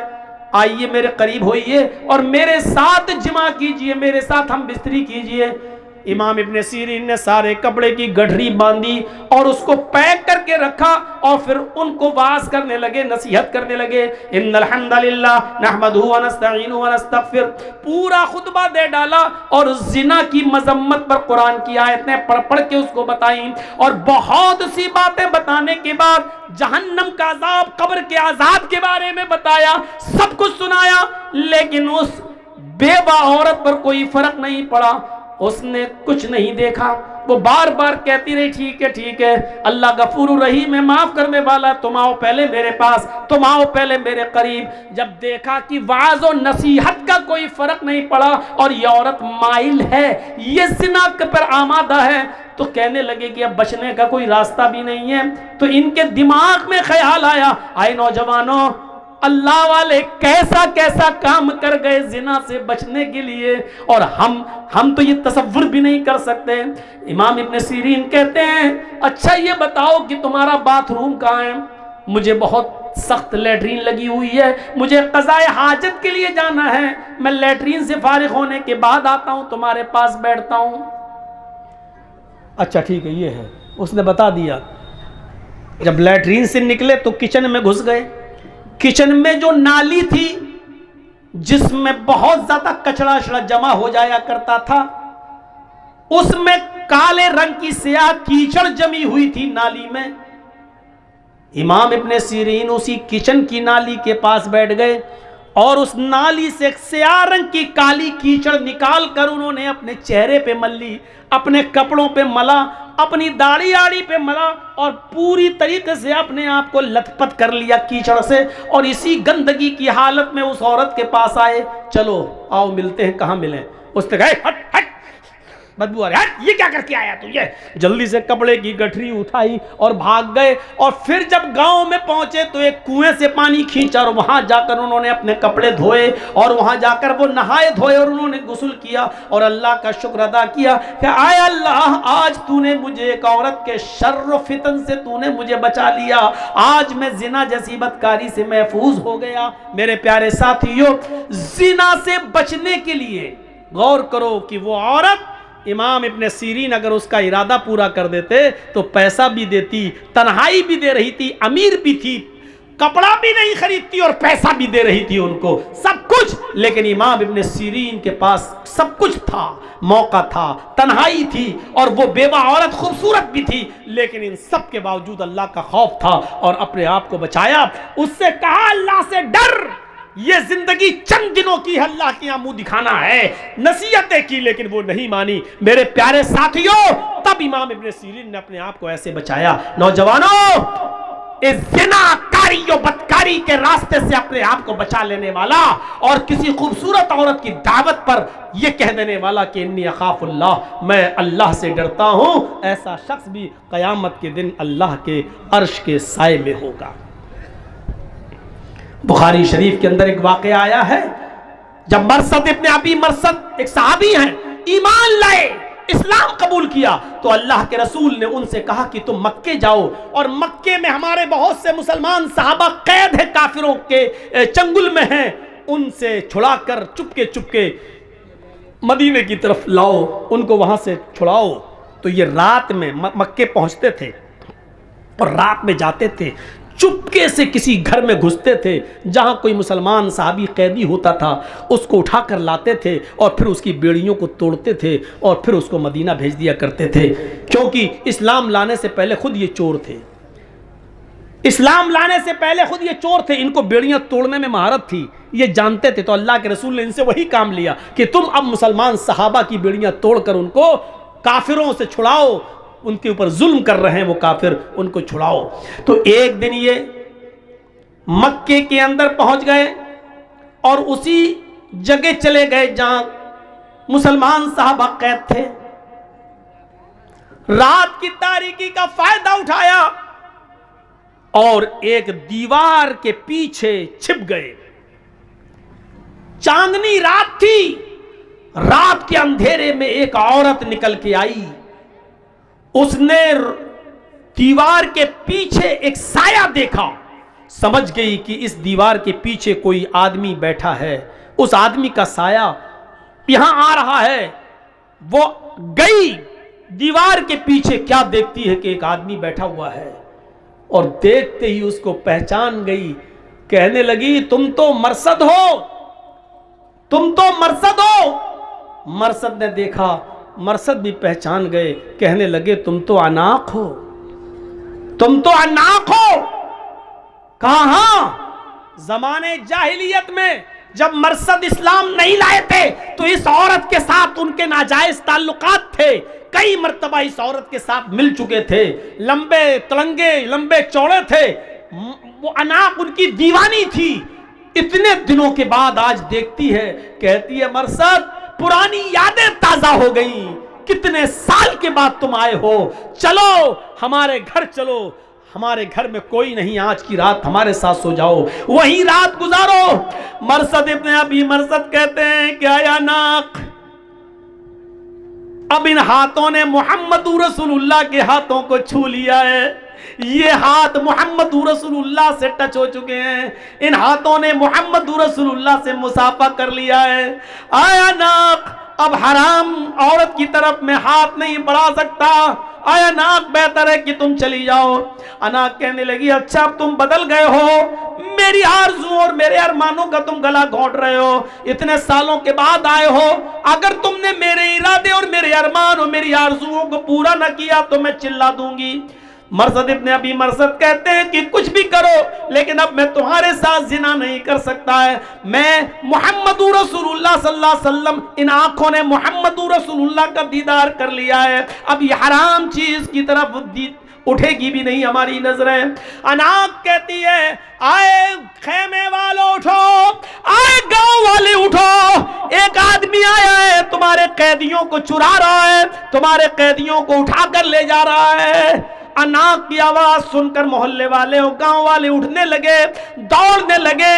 آئیے میرے قریب ہوئیے اور میرے ساتھ جمع کیجئے، میرے ساتھ ہم بستری کیجئے۔ امام ابن سیرین نے سارے کپڑے کی گٹھری باندھی اور اس کو پیک کر کے رکھا، اور پھر ان کو واعظ کرنے لگے، نصیحت کرنے لگے، ان الحمدللہ نحمدہ ونستعینہ ونستغفر، پورا خطبہ دے ڈالا، اور زنا کی مذمت پر قرآن کی آیتیں پڑھ پڑھ کے اس کو بتائیں، اور بہت سی باتیں بتانے کے بعد جہنم کا عذاب، قبر کے عذاب کے بارے میں بتایا، سب کچھ سنایا، لیکن اس بیوہ عورت پر کوئی فرق نہیں پڑا، اس نے کچھ نہیں دیکھا، وہ بار بار کہتی رہی ٹھیک ہے، اللہ غفور الرحیم ہے، معاف کرنے والا، تم آؤ پہلے میرے پاس، تم آؤ پہلے میرے قریب۔ جب دیکھا کہ وعظ و نصیحت کا کوئی فرق نہیں پڑا اور یہ عورت مائل ہے، یہ زنا پر آمادہ ہے، تو کہنے لگے کہ اب بچنے کا کوئی راستہ بھی نہیں ہے۔ تو ان کے دماغ میں خیال آیا، آئے نوجوانوں، اللہ والے کیسا کیسا کام کر گئے زنا سے بچنے کے لیے، اور ہم تو یہ تصور بھی نہیں کر سکتے۔ امام ابن سیرین کہتے ہیں اچھا یہ بتاؤ کہ تمہارا باتھ روم کہاں ہے؟ مجھے بہت سخت لیٹرین لگی ہوئی ہے، مجھے قضاء حاجت کے لیے جانا ہے، میں لیٹرین سے فارغ ہونے کے بعد آتا ہوں، تمہارے پاس بیٹھتا ہوں۔ اچھا ٹھیک ہے، یہ ہے، اس نے بتا دیا۔ جب لیٹرین سے نکلے تو کچن میں گھس گئے۔ کچن میں جو نالی تھی جس میں بہت زیادہ کچڑا شڑا جمع ہو جایا کرتا تھا، اس میں کالے رنگ کی سیاہ کیچڑ جمی ہوئی تھی نالی میں۔ امام ابن سیرین اسی کچن کی نالی کے پاس بیٹھ گئے، اور اس نالی سے ایک سیاہ رنگ کی کالی کیچڑ نکال کر انہوں نے اپنے چہرے پہ مل لی، اپنے کپڑوں پہ ملا، اپنی داڑھی آڑی پہ ملا، اور پوری طریقے سے اپنے آپ کو لت پت کر لیا کیچڑ سے، اور اسی گندگی کی حالت میں اس عورت کے پاس آئے۔ چلو آؤ ملتے ہیں، کہاں ملیں؟ اس نے کہا ہٹ ہٹ، بدبو آ رہی ہے، یہ کیا کر کے آیا تو؟ یہ جلدی سے کپڑے کی گٹھری اٹھائی اور بھاگ گئے، اور پھر جب گاؤں میں پہنچے تو ایک کنویں سے پانی کھینچا اور وہاں جا کر انہوں نے اپنے کپڑے دھوئے، اور وہاں جا کر وہ نہائے دھوئے اور انہوں نے غسل کیا اور اللہ کا شکر ادا کیا کہ آئے اللہ، آج تو نے مجھے ایک عورت کے شر و فتن سے تو نے مجھے بچا لیا، آج میں زنا جیسی بدکاری سے محفوظ ہو گیا۔ میرے پیارے ساتھیوں، زنا سے بچنے کے لیے غور کرو کہ وہ عورت، امام ابن سیرین اگر اس کا ارادہ پورا کر دیتے تو پیسہ بھی دیتی، تنہائی بھی دے رہی تھی، امیر بھی تھی، کپڑا بھی نہیں خریدتی اور پیسہ بھی دے رہی تھی ان کو، سب کچھ۔ لیکن امام ابن سیرین کے پاس سب کچھ تھا، موقع تھا، تنہائی تھی، اور وہ بیوہ عورت خوبصورت بھی تھی، لیکن ان سب کے باوجود اللہ کا خوف تھا اور اپنے آپ کو بچایا۔ اس سے کہا اللہ سے ڈر، یہ زندگی چند دنوں کی، اللہ کی یہاں منہ دکھانا ہے، نصیحتیں کی لیکن وہ نہیں مانی۔ میرے پیارے ساتھیوں، تب امام ابن سیرین نے اپنے آپ کو ایسے بچایا۔ نوجوانوں، اس زنا کاری و بدکاری کے راستے سے اپنے آپ کو بچا لینے والا اور کسی خوبصورت عورت کی دعوت پر یہ کہہ دینے والا کہ انی اخاف اللہ، میں اللہ سے ڈرتا ہوں، ایسا شخص بھی قیامت کے دن اللہ کے عرش کے سائے میں ہوگا۔ بخاری شریف کے اندر ایک واقعہ آیا ہے، جب مرثد ابن ابی مرثد ایک صحابی ہیں، ایمان لائے، اسلام قبول کیا، تو اللہ کے رسول نے ان سے کہا کہ تم مکے جاؤ، اور مکے میں ہمارے بہت سے مسلمان صحابہ قید ہیں، کافروں کے چنگل میں ہیں، ان سے چھڑا کر چپکے چپکے مدینے کی طرف لاؤ، ان کو وہاں سے چھڑاؤ۔ تو یہ رات میں مکے پہنچتے تھے اور رات میں جاتے تھے، چپکے سے کسی گھر میں گھستے تھے، جہاں کوئی مسلمان صحابی قیدی ہوتا تھا اس کو اٹھا کر لاتے تھے اور پھر اس کی بیڑیوں کو توڑتے تھے اور پھر اس کو مدینہ بھیج دیا کرتے تھے، کیونکہ اسلام لانے سے پہلے خود یہ چور تھے، اسلام لانے سے پہلے خود یہ چور تھے، ان کو بیڑیاں توڑنے میں مہارت تھی، یہ جانتے تھے۔ تو اللہ کے رسول نے ان سے وہی کام لیا کہ تم اب مسلمان صحابہ کی بیڑیاں توڑ کر ان کو کافروں سے چھڑاؤ، ان کے اوپر ظلم کر رہے ہیں وہ کافر، ان کو چھڑاؤ۔ تو ایک دن یہ مکے کے اندر پہنچ گئے اور اسی جگہ چلے گئے جہاں مسلمان صحابہ قید تھے، رات کی تاریکی کا فائدہ اٹھایا اور ایک دیوار کے پیچھے چھپ گئے۔ چاندنی رات تھی، رات کے اندھیرے میں ایک عورت نکل کے آئی، اس نے دیوار کے پیچھے ایک سایہ دیکھا، سمجھ گئی کہ اس دیوار کے پیچھے کوئی آدمی بیٹھا ہے، اس آدمی کا سایہ یہاں آ رہا ہے۔ وہ گئی دیوار کے پیچھے، کیا دیکھتی ہے کہ ایک آدمی بیٹھا ہوا ہے، اور دیکھتے ہی اس کو پہچان گئی، کہنے لگی تم تو مرثد ہو، تم تو مرثد ہو۔ مرثد نے دیکھا، مرثد بھی پہچان گئے، کہنے لگے تم تو عناق ہو، تم تو عناق ہو۔ کہاں زمانے جاہلیت میں جب مرثد اسلام نہیں لائے تھے تو اس عورت کے ساتھ ان کے ناجائز تعلقات تھے، کئی مرتبہ اس عورت کے ساتھ مل چکے تھے، لمبے تلنگے لمبے چوڑے تھے، وہ عناق ان کی دیوانی تھی۔ اتنے دنوں کے بعد آج دیکھتی ہے، کہتی ہے مرثد پرانی یادیں تازہ ہو گئیں، کتنے سال کے بعد تم آئے ہو، چلو ہمارے گھر چلو، ہمارے گھر میں کوئی نہیں، آج کی رات ہمارے ساتھ سو جاؤ، وہیں رات گزارو۔ مرثد ابن ابی مرثد کہتے ہیں کہ آیا ناق، اب ان ہاتھوں نے محمد رسول اللہ کے ہاتھوں کو چھو لیا ہے، یہ ہاتھ محمد رسول اللہ سے ٹچ ہو چکے ہیں، ان ہاتھوں نے محمد رسول اللہ سے مصافحہ کر لیا ہے۔ آیا ناق، اب حرام عورت کی طرف میں ہاتھ نہیں بڑھا سکتا، آیا ناق بہتر ہے کہ تم چلی جاؤ۔ اناق کہنے لگی اچھا اب تم بدل گئے ہو، میری آرزو اور میرے ارمانوں کا تم گلا گھونٹ رہے ہو، اتنے سالوں کے بعد آئے ہو، اگر تم نے میرے ارادے اور میرے ارمان اور میری آرزوؤں کو پورا نہ کیا تو میں چلا دوں گی۔ مرثد ابن ابی مرثد کہتے ہیں کہ کچھ بھی کرو لیکن اب میں تمہارے ساتھ زنا نہیں کر سکتا ہے، میں محمد رسول اللہ صلی اللہ علیہ وسلم، ان آنکھوں نے محمد رسول اللہ کا دیدار کر لیا ہے، اب یہ حرام چیز کی طرف اٹھے گی بھی نہیں ہماری نظریں۔ اناق کہتی ہے آئے خیمے والوں اٹھو، آئے گاؤں والے اٹھو، ایک آدمی آیا ہے تمہارے تمہارے قیدیوں کو چرا رہا ہے، تمہارے قیدیوں کو اٹھا کر لے جا رہا ہے۔ اناق کی آواز سن کر محلے والے اور گاؤں والے اٹھنے لگے، دوڑنے لگے۔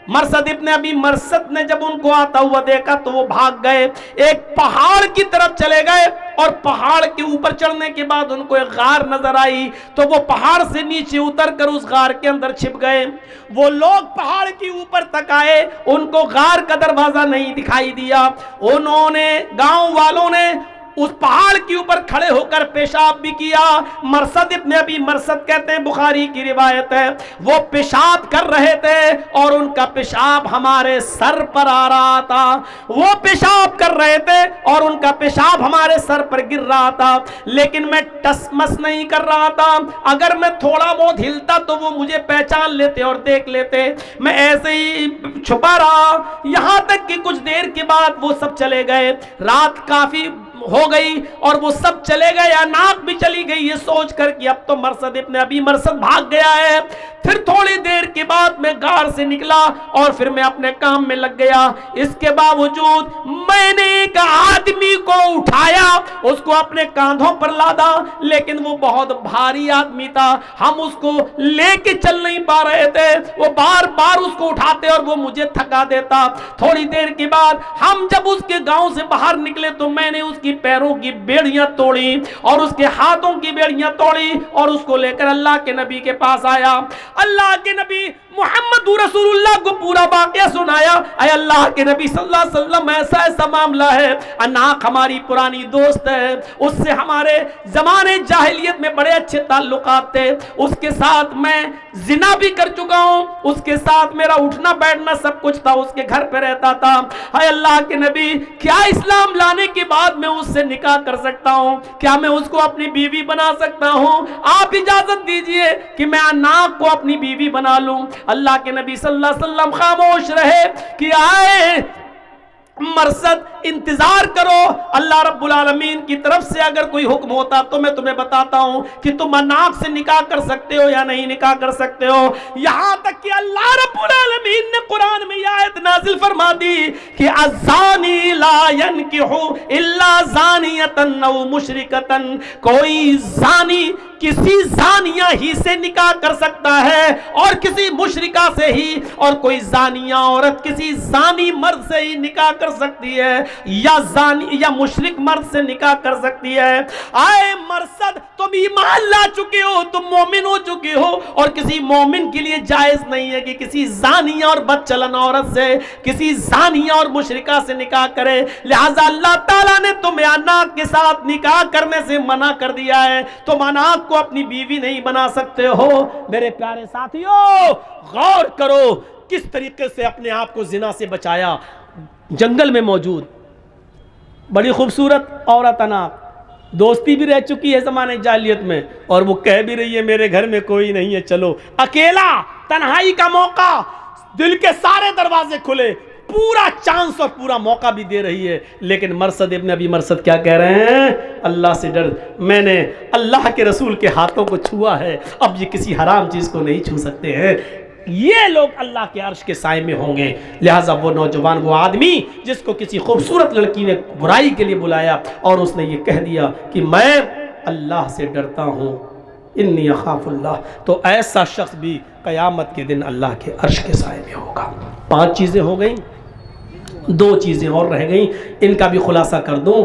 مرثد ابن ابی مرثد نے جب ان کو آتا ہوا دیکھا تو وہ بھاگ گئے، ایک پہاڑ کی طرف چلے گئے، اور پہاڑ کے اوپر چڑھنے کے بعد ان کو ایک غار نظر آئی تو وہ پہاڑ سے نیچے اتر کر اس غار کے اندر چھپ گئے۔ وہ لوگ پہاڑ کے اوپر تک آئے، ان کو غار کا دروازہ نہیں دکھائی دیا۔ انہوں نے، گاؤں والوں نے اس پہاڑ کے اوپر کھڑے ہو کر پیشاب بھی کیا۔ مرثد ابن ابی مرثد کہتے ہیں، بخاری کی روایت ہے، وہ پیشاب کر رہے تھے اور ان کا پیشاب ہمارے سر پر آ رہا تھا۔ وہ پیشاب کر رہے تھے اور ان کا پیشاب ہمارے سر پر گر رہا تھا، لیکن میں ٹس مس نہیں کر رہا تھا۔ اگر میں تھوڑا بہت ہلتا تو وہ مجھے پہچان لیتے اور دیکھ لیتے۔ میں ایسے ہی چھپا رہا، یہاں تک کہ کچھ دیر کے بعد وہ سب چلے گئے۔ رات کافی ہو گئی اور وہ سب چلے گئے، اناق بھی چلی گئی، یہ سوچ کر کہ اب تو مرثد ابن ابی مرثد بھاگ گیا ہے۔ پھر تھوڑی دیر کے بعد میں غار سے نکلا اور پھر میں اپنے کام میں لگ گیا۔ اس کے باوجود میں نے ایک آدمی کو اٹھایا، اس کو اپنے کاندھوں پر لادا، لیکن وہ بہت بھاری آدمی تھا، ہم اس کو لے کے چل نہیں پا رہے تھے۔ وہ بار بار اس کو اٹھاتے اور وہ مجھے تھکا دیتا۔ تھوڑی دیر کے بعد ہم جب اس کے گاؤں سے باہر نکلے تو میں نے اس کی پیروں کی بیڑیاں توڑی اور اس کے ہاتھوں کی بیڑیاں توڑی اور اس کو لے کر اللہ کے نبی کے پاس آیا۔ اللہ کے نبی محمد رسول اللہ کو پورا واقعہ سنایا۔ اے اللہ کے نبی صلی اللہ علیہ وسلم، ایسا ایسا معاملہ ہے، اناق ہماری پرانی دوست ہے، اس سے ہمارے زمانے جاہلیت میں بڑے اچھے تعلقات تھے، اس کے ساتھ میں زنا بھی کر چکا ہوں، اس کے ساتھ میرا اٹھنا بیٹھنا سب کچھ تھا، اس کے گھر پہ رہتا تھا۔ اے اللہ کے نبی، کیا اسلام لانے کے بعد میں اس سے نکاح کر سکتا ہوں؟ کیا میں اس کو اپنی بیوی بنا سکتا ہوں؟ آپ اجازت دیجئے کہ میں اناق کو اپنی بیوی بنا لوں۔ اللہ کے نبی صلی اللہ علیہ وسلم خاموش رہے کہ آئے مرثد انتظار کرو، اللہ رب العالمین کی طرف سے اگر کوئی حکم ہوتا تو میں تمہیں بتاتا ہوں کہ تم اناق سے نکاح کر سکتے ہو یا نہیں نکاح کر سکتے ہو۔ یہاں تک کہ اللہ رب العالمین نے قرآن میں یہ آیت نازل فرما دی کہ الزانی لا ينکح الا زانیۃ او مشرکۃ، کوئی زانی کسی زانیہ ہی سے نکاح کر سکتا ہے اور کسی مشرکہ سے ہی، اور کوئی زانیہ عورت کسی زانی مرد سے ہی نکاح کر سکتی ہے، یا زانی یا مشرک مرد سے نکاح کر سکتی ہے۔ آئے مرثد، تم ایمان لا چکے ہو، تم مومن ہو چکے ہو، اور کسی مومن کے لیے جائز نہیں ہے کہ کسی زانیہ اور بدچلن عورت سے، کسی زانیہ اور مشرکہ سے نکاح کرے۔ لہذا اللہ تعالیٰ نے تمہیں اناق کے ساتھ نکاح کرنے سے منع کر دیا ہے، تم اناق کو اپنی بیوی نہیں بنا سکتے ہو۔ میرے پیارے ساتھیوں، غور کرو کس طریقے سے اپنے آپ کو زنا سے بچایا۔ جنگل میں موجود بڑی خوبصورت عورت اناق، دوستی بھی رہ چکی ہے زمانے جاہلیت میں، اور وہ کہہ بھی رہی ہے میرے گھر میں کوئی نہیں ہے، چلو اکیلا، تنہائی کا موقع، دل کے سارے دروازے کھلے، پورا چانس اور پورا موقع بھی دے رہی ہے۔ لیکن مرثد ابن ابی مرثد کیا کہہ رہے ہیں؟ اللہ سے ڈر، میں نے اللہ کے رسول کے ہاتھوں کو چھوا ہے، اب یہ کسی حرام چیز کو نہیں چھو سکتے ہیں۔ یہ لوگ اللہ کے عرش کے سائے میں ہوں گے۔ لہٰذا وہ نوجوان، وہ آدمی جس کو کسی خوبصورت لڑکی نے برائی کے لیے بلایا اور اس نے یہ کہہ دیا کہ میں اللہ سے ڈرتا ہوں، انی اخاف اللہ، تو ایسا شخص بھی قیامت کے دن اللہ کے عرش کے سائے میں ہوگا۔ 5 چیزیں ہو گئیں، 2 چیزیں اور رہ گئیں، ان کا بھی خلاصہ کر دوں۔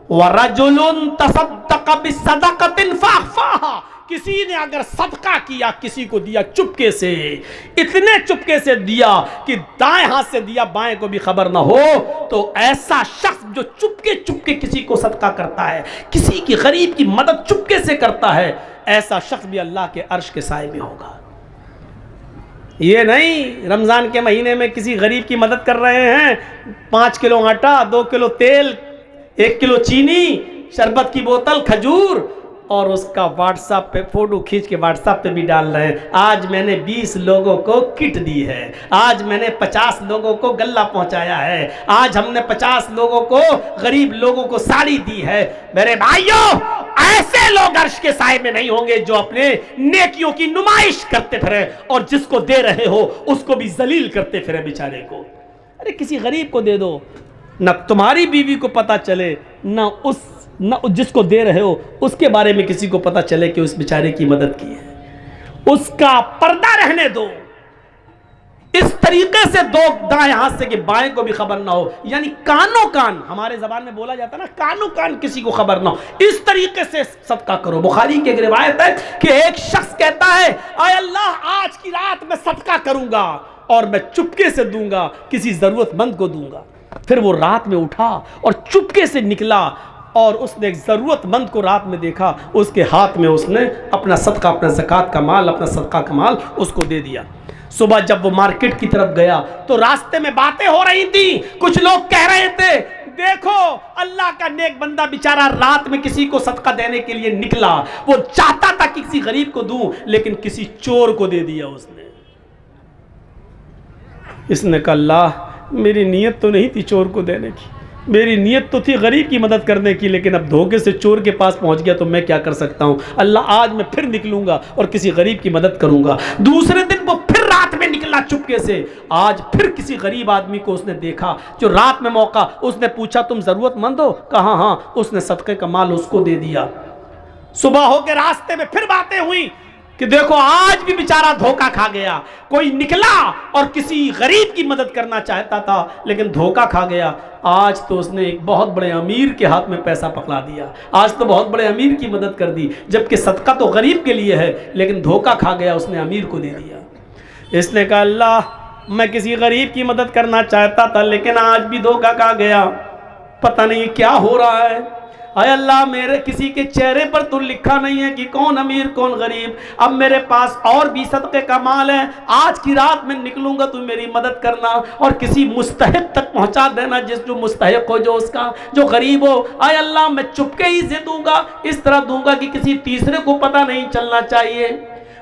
وَرَجُلٌ تَصَدَّقَ بِصَدَقَةٍ فَأَخْفَاهَا، کسی نے اگر صدقہ کیا، کسی کو دیا چپکے سے، اتنے چپکے سے دیا کہ دائیں ہاتھ سے دیا بائیں کو بھی خبر نہ ہو، تو ایسا شخص جو چپکے چپکے کسی کو صدقہ کرتا ہے، کسی کی غریب کی مدد چپکے سے کرتا ہے، ایسا شخص بھی اللہ کے عرش کے سائے میں ہوگا۔ یہ نہیں رمضان کے مہینے میں کسی غریب کی مدد کر رہے ہیں، 5 کلو آٹا، 2 کلو تیل، 1 کلو چینی، شربت کی بوتل، کھجور، اور اس کا واٹس ایپ پہ فوٹو کھینچ کے واٹس ایپ پہ بھی ڈال رہے ہیں، آج میں نے 20 لوگوں کو کٹ دی ہے، آج میں نے 50 لوگوں کو غلہ پہنچایا ہے، آج ہم نے 50 لوگوں کو، غریب لوگوں کو ساڑی دی ہے۔ میرے بھائیوں، ایسے لوگ عرش کے سائے میں نہیں ہوں گے جو اپنے نیکیوں کی نمائش کرتے پھرے اور جس کو دے رہے ہو اس کو بھی ذلیل کرتے پھرے بیچارے کو۔ ارے کسی غریب کو دے دو، نہ تمہاری بیوی کو پتہ چلے، نہ جس کو دے رہے ہو اس کے بارے میں کسی کو پتہ چلے کہ اس بیچارے کی مدد کی ہے، اس کا پردہ رہنے دو، اس طریقے سے دو دائیں ہاتھ سے کہ بائیں کو بھی خبر نہ ہو، یعنی کانوں کان، ہمارے زبان میں بولا جاتا ہے نا کانوں کان کسی کو خبر نہ ہو، اس طریقے سے صدقہ کرو۔ بخاری کی ایک روایت ہے کہ ایک شخص کہتا ہے اے اللہ آج کی رات میں صدقہ کروں گا اور میں چپکے سے دوں گا، کسی ضرورت مند کو دوں گا۔ پھر وہ رات میں اٹھا اور چپکے سے نکلا اور اس نے ایک ضرورت مند کو رات میں دیکھا، اس کے ہاتھ میں اس نے اپنا صدقہ، اپنا زکوٰۃ کا مال، اپنا صدقہ کا مال اس کو دے دیا۔ صبح جب وہ مارکیٹ کی طرف گیا تو راستے میں باتیں ہو رہی تھیں، کچھ لوگ کہہ رہے تھے دیکھو اللہ کا نیک بندہ بیچارہ رات میں کسی کو صدقہ دینے کے لیے نکلا، وہ چاہتا تھا کہ کسی غریب کو دوں لیکن کسی چور کو دے دیا اس نے کہا اللہ میری نیت تو نہیں تھی چور کو دینے کی، میری نیت تو تھی غریب کی مدد کرنے کی، لیکن اب دھوکے سے چور کے پاس پہنچ گیا تو میں کیا کر سکتا ہوں، اللہ آج میں پھر نکلوں گا اور کسی غریب کی مدد کروں گا۔ دوسرے دن وہ پھر رات میں نکلا چپکے سے، آج پھر کسی غریب آدمی کو اس نے دیکھا جو رات میں موقع، اس نے پوچھا تم ضرورت مند ہو؟ کہا ہاں، اس نے صدقے کا مال اس کو دے دیا۔ صبح ہو کے راستے میں پھر باتیں ہوئی کہ دیکھو آج بھی بیچارہ دھوکہ کھا گیا، کوئی نکلا اور کسی غریب کی مدد کرنا چاہتا تھا لیکن دھوکہ کھا گیا، آج تو اس نے ایک بہت بڑے امیر کے ہاتھ میں پیسہ پکڑا دیا، آج تو بہت بڑے امیر کی مدد کر دی، جبکہ صدقہ تو غریب کے لیے ہے لیکن دھوکہ کھا گیا، اس نے امیر کو دے دیا۔ اس نے کہا اللہ میں کسی غریب کی مدد کرنا چاہتا تھا لیکن آج بھی دھوکہ کھا گیا، پتہ نہیں کیا ہو رہا ہے، اے اللہ میرے کسی کے چہرے پر تو لکھا نہیں ہے کہ کون امیر کون غریب، اب میرے پاس اور بھی صدقے کا مال ہے، آج کی رات میں نکلوں گا تو میری مدد کرنا اور کسی مستحق تک پہنچا دینا، جو مستحق ہو، جو اس کا جو غریب ہو، اے اللہ میں چپکے ہی سے دوں گا، اس طرح دوں گا کہ کسی تیسرے کو پتہ نہیں چلنا چاہیے۔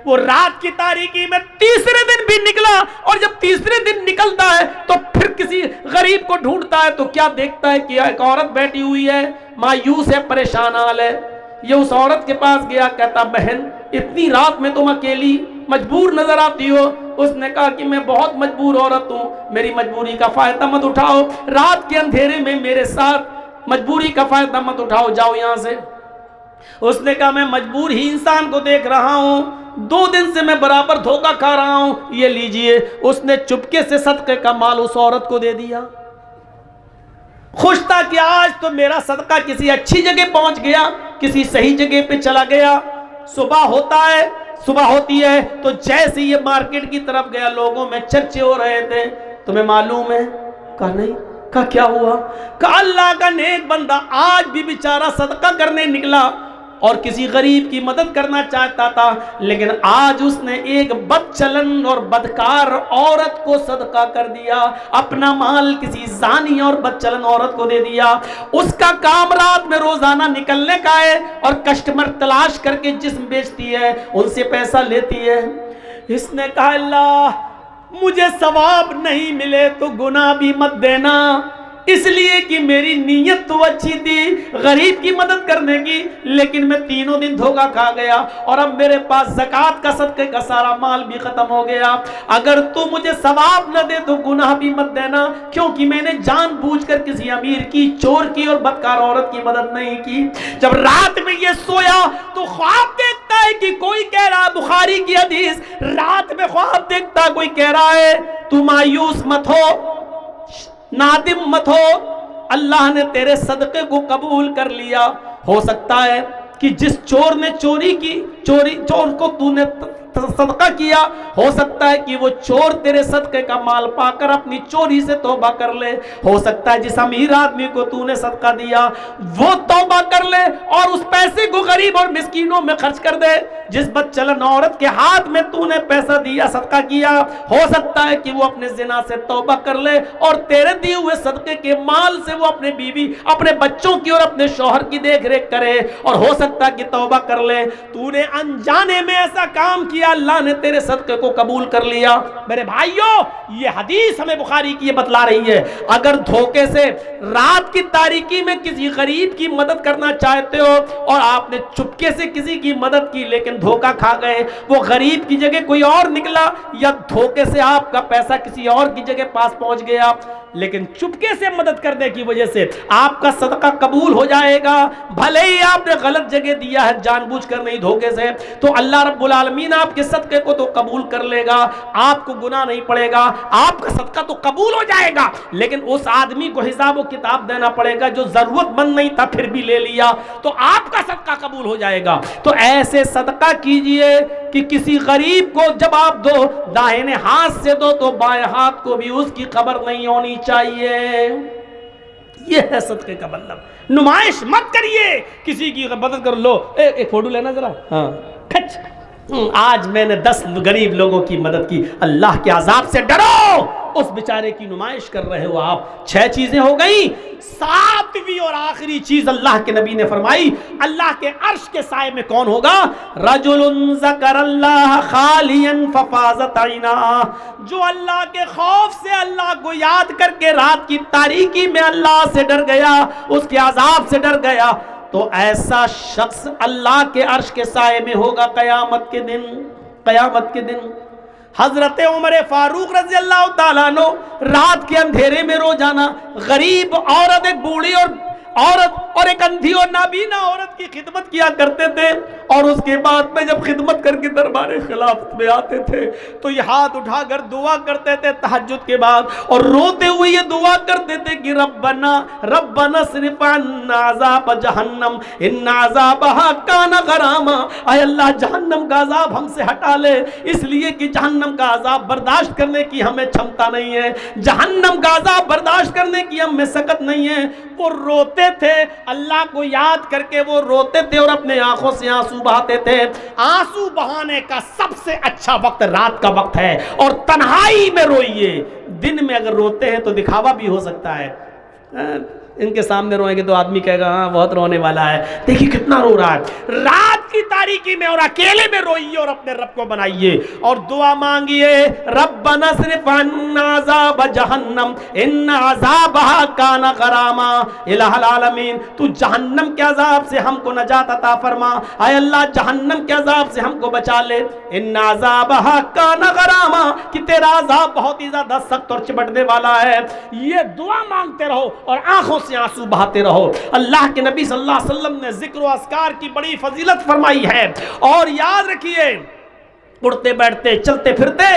وہ رات کی تاریکی میں تیسرے دن بھی نکلا اور جب تیسرے دن نکلتا ہے تو پھر کسی غریب کو ڈھونڈتا ہے تو کیا دیکھتا ہے کہ ایک عورت بیٹھی ہوئی ہے، مایوس ہے، پریشان حال ہے۔ یہ اس عورت کے پاس گیا، کہتا بہن اتنی رات میں تم اکیلی مجبور نظر آتی ہو؟ اس نے کہا کہ میں بہت مجبور عورت ہوں، میری مجبوری کا فائدہ مت اٹھاؤ، رات کے اندھیرے میں میرے ساتھ مجبوری کا فائدہ مت اٹھاؤ، جاؤ یہاں سے۔ اس نے کہا میں مجبور ہی انسان کو دیکھ رہا ہوں، 2 دن سے میں برابر دھوکہ کھا رہا ہوں، یہ لیجئے۔ اس نے چپکے سے صدقے کا مال اس عورت کو دے دیا، خوش تھا کہ آج تو میرا صدقہ کسی اچھی جگہ پہنچ گیا، کسی صحیح جگہ پہ چلا گیا۔ صبح ہوتی ہے تو جیسے یہ مارکیٹ کی طرف گیا، لوگوں میں چرچے ہو رہے تھے، تمہیں معلوم ہے؟ کہا نہیں۔ کہا کیا ہوا؟ کہا اللہ کا نیک بندہ آج بھی بیچارہ صدقہ کرنے نکلا اور کسی غریب کی مدد کرنا چاہتا تھا لیکن آج اس نے ایک بد چلن اور بدکار عورت کو صدقہ کر دیا، اپنا مال کسی زانی اور بد چلن عورت کو دے دیا۔ اس کا کام رات میں روزانہ نکلنے کا ہے اور کسٹمر تلاش کر کے جسم بیچتی ہے، ان سے پیسہ لیتی ہے۔ اس نے کہا اللہ مجھے ثواب نہیں ملے تو گناہ بھی مت دینا، اس لیے کہ میری نیت تو اچھی تھی غریب کی مدد کرنے کی، لیکن میں 3 دن دھوکہ کھا گیا اور اب میرے پاس زکوٰۃ کا صدقے کا سارا مال بھی ختم ہو گیا۔ اگر تو مجھے ثواب نہ دے تو گناہ بھی مت دینا، کیونکہ میں نے جان بوجھ کر کسی امیر کی، چور کی اور بدکار عورت کی مدد نہیں کی۔ جب رات میں یہ سویا تو خواب دیکھتا ہے کہ کوئی کہہ رہا، بخاری کی حدیث، رات میں خواب دیکھتا کوئی کہہ رہا ہے تو مایوس مت ہو، نادم مت ہو، اللہ نے تیرے صدقے کو قبول کر لیا۔ ہو سکتا ہے کہ جس چور نے چور کو تو نے صدقہ کیا، ہو سکتا ہے کہ وہ چور تیرے صدقے کا مال پا کر اپنی چوری سے توبہ کر لے، ہو سکتا ہے جس امیر آدمی کو تو نے صدقہ دیا وہ توبہ کر لے اور اس پیسے کو غریب اور مسکینوں میں خرچ کر دے، جس بد چلن عورت کے ہاتھ میں تو نے پیسہ دیا، صدقہ کیا، ہو سکتا ہے کہ وہ اپنے زنا سے توبہ کر لے اور تیرے دیے ہوئے صدقے کے مال سے وہ اپنے بیوی، اپنے بچوں کی اور اپنے شوہر کی دیکھ ریکھ کرے، اور ہو سکتا ہے کہ توبہ کر لے۔ تو نے انجانے میں ایسا کام کیا، اللہ نے تیرے صدقے کو قبول کر لیا۔ میرے بھائیوں یہ حدیث ہمیں بخاری کی یہ بتلا رہی ہے، اگر دھوکے سے رات کی تاریکی میں کسی غریب کی مدد کرنا چاہتے ہو اور آپ نے چپکے سے کسی کی مدد کی لیکن دھوکہ کھا گئے، وہ غریب کی جگہ کوئی اور نکلا یا دھوکے سے آپ کا پیسہ کسی اور کی جگہ پاس پہنچ گیا، لیکن چپکے سے مدد کرنے کی وجہ سے آپ کا صدقہ قبول ہو جائے گا. بھلے ہی آپ نے غلط جگہ دیا ہے جان بوجھ کر نہیں دھوکے سے, تو اللہ رب العالمین آپ کے صدقے کو تو قبول کر لے گا, آپ کو گناہ نہیں پڑے گا, آپ کا صدقہ تو قبول ہو جائے گا, لیکن اس آدمی کو حساب و کتاب دینا پڑے گا جو ضرورت مند نہیں تھا پھر بھی لے لیا, تو آپ کا صدقہ قبول ہو جائے گا. تو ایسے صدقہ کیجئے کہ کسی غریب کو جب آپ دو داہنے ہاتھ سے دو تو بائیں ہاتھ کو بھی اس کی خبر نہیں ہونی چاہیے. یہ ہے صدقے کا مطلب. نمائش مت کریے, کسی کی مدد کر لو, ایک فوٹو لینا ذرا, ہاں کھچ, آج میں نے 10 غریب لوگوں کی مدد کی. اللہ کے عذاب سے ڈرو, اس بیچارے کی نمائش کر رہے ہو آپ. 6 چیزیں ہو گئی. 7ویں اور آخری چیز اللہ کے نبی نے فرمائی, اللہ کے عرش کے سائے میں کون ہوگا؟ رجل ذکر اللہ خالیا ففاضت عیناہ, جو اللہ کے خوف سے اللہ کو یاد کر کے رات کی تاریکی میں اللہ سے ڈر گیا, اس کے عذاب سے ڈر گیا, تو ایسا شخص اللہ کے عرش کے سائے میں ہوگا قیامت کے دن. قیامت کے دن حضرت عمر فاروق رضی اللہ تعالیٰ عنہ رات کے اندھیرے میں روزانہ غریب عورت, ایک بوڑھی عورت اور ایک اندھی اور نابینا عورت کی خدمت کیا کرتے تھے, اور اس کے بعد میں جب خدمت کر کے دربار خلافت میں آتے تھے تو یہ ہاتھ اٹھا کر دعا کرتے تھے تہجد کے بعد, اور روتے ہوئے یہ دعا کرتے تھے کہ ربنا اصرف عنا عذاب جہنم ان عذابها کان غراما, اے اللہ جہنم کا عذاب ہم سے ہٹا لے, اس لیے کہ جہنم کا عذاب برداشت کرنے کی ہمیں چھمتا نہیں ہے, جہنم کا عذاب برداشت کرنے کی ہم میں سکت نہیں ہے. وہ روتے تھے, اللہ کو یاد کر کے وہ روتے تھے اور اپنے آنکھوں سے آنسو بہاتے تھے. آنسو بہانے کا سب سے اچھا وقت رات کا وقت ہے, اور تنہائی میں روئیے. دن میں اگر روتے ہیں تو دکھاوا بھی ہو سکتا ہے, ان کے سامنے روئیں گے تو آدمی کہے گا ہاں بہت رونے والا ہے, دیکھیے کتنا رو رہا ہے. رات کی تاریکی میں اور اکیلے میں روئیے اور اپنے رب کو بنائیے اور دعا مانگیے, ربنا اصرف عنا عذاب جہنم ان عذابها کان غراما. الہ العالمین تو جہنم کے عذاب سے ہم کو نجات عطا فرما, اے اللہ جہنم کے عذاب سے ہم کو بچا لے. ان عذابها کان غراما, کہ تیرا عذاب بہت ہی زیادہ سخت اور چپٹنے والا ہے. یہ دعا مانگتے رہو اور آنکھوں سے آنسو بہاتے رہو. اللہ کے نبی صلی اللہ علیہ وسلم نے ذکر و اذکار کی بڑی فضیلت فرمائی ہے, اور یاد رکھیے اٹھتے بیٹھتے چلتے پھرتے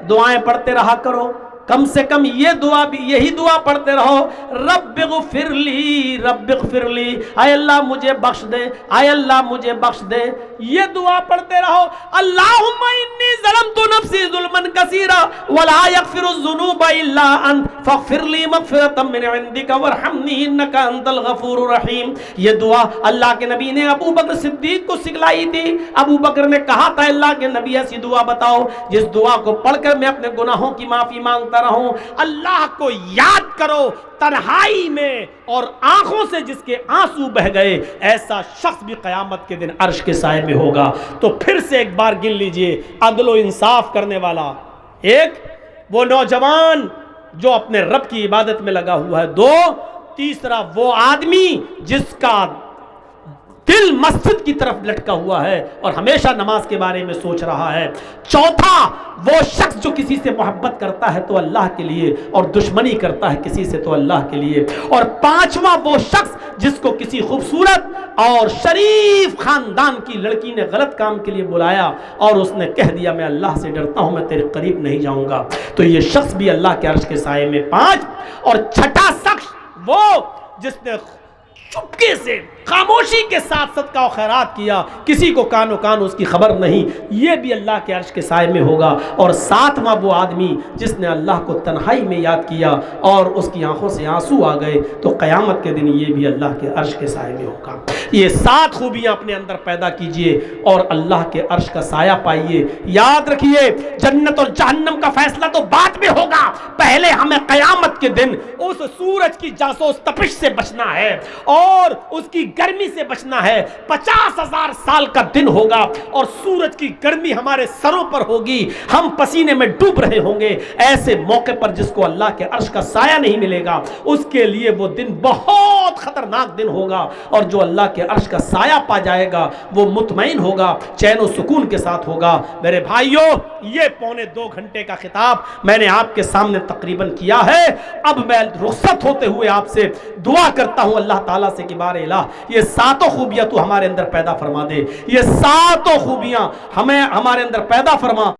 دعائیں پڑھتے رہا کرو. کم سے کم یہ دعا بھی, یہی دعا پڑھتے رہو, رب اغفر لی رب اغفر لی, اے اللہ مجھے بخش دے, اے اللہ مجھے بخش دے. یہ دعا پڑھتے رہو. اللہم انی ظلمت نفسی ظلما کثیرا ولا یغفر الذنوب الا انت فاغفر لی مغفرۃ من عندک وارحمنی انک انت الغفور الرحیم. یہ دعا اللہ کے نبی نے ابو بکر صدیق کو سکھلائی تھی. ابو بکر نے کہا تھا اللہ کے نبی ایسی دعا بتاؤ جس دعا کو پڑھ کر میں اپنے گناہوں کی معافی مانگتا رہوں. اللہ کو یاد کرو تنہائی میں اور آنکھوں سے جس کے آنسو بہ گئے, ایسا شخص بھی قیامت کے دن عرش کے سائے میں ہوگا. تو پھر سے ایک بار گن لیجئے, عدل و انصاف کرنے والا, ایک وہ نوجوان جو اپنے رب کی عبادت میں لگا ہوا ہے, 2 تیسرا وہ آدمی جس کا دل مسجد کی طرف لٹکا ہوا ہے اور ہمیشہ نماز کے بارے میں سوچ رہا ہے, 4 وہ شخص جو کسی سے محبت کرتا ہے تو اللہ کے لیے اور دشمنی کرتا ہے کسی سے تو اللہ کے لیے, اور 5واں وہ شخص جس کو کسی خوبصورت اور شریف خاندان کی لڑکی نے غلط کام کے لیے بلایا اور اس نے کہہ دیا میں اللہ سے ڈرتا ہوں میں تیرے قریب نہیں جاؤں گا, تو یہ شخص بھی اللہ کے عرش کے سائے میں 5. اور 6واں شخص وہ جس نے چپکے سے خاموشی کے ساتھ صدقہ و خیرات کیا, کسی کو کان اس کی خبر نہیں, یہ بھی اللہ کے عرش کے سائے میں ہوگا. اور 7واں وہ آدمی جس نے اللہ کو تنہائی میں یاد کیا اور اس کی آنکھوں سے آنسو آ گئے, تو قیامت کے دن یہ بھی اللہ کے عرش کے سائے میں ہوگا. یہ 7 خوبیاں اپنے اندر پیدا کیجئے اور اللہ کے عرش کا سایہ پائیے. یاد رکھیے جنت اور جہنم کا فیصلہ تو بعد میں ہوگا, پہلے ہمیں قیامت کے دن اس سورج کی جاسوس تپش سے بچنا ہے اور اس کی گرمی سے بچنا ہے. 50,000 سال کا دن ہوگا اور سورج کی گرمی ہمارے سروں پر ہوگی, ہم پسینے میں ڈوب رہے ہوں گے. ایسے موقع پر جس کو اللہ کے عرش کا سایہ نہیں ملے گا اس کے لیے وہ دن بہت بہت خطرناک دن ہوگا، اور جو اللہ کے عرش کا سایہ پا جائے گا وہ مطمئن ہوگا، چین و سکون کے ساتھ ہوگا۔ میرے بھائیوں، یہ پونے 2 گھنٹے کا خطاب میں نے آپ کے سامنے تقریباً کیا ہے۔ اب میں رخصت ہوتے ہوئے آپ سے دعا کرتا ہوں اللہ تعالیٰ سے کہ بار الہ یہ 7 خوبیاں تو ہمارے اندر پیدا فرما دے، یہ 7 خوبیاں ہمیں ہمارے اندر پیدا فرما۔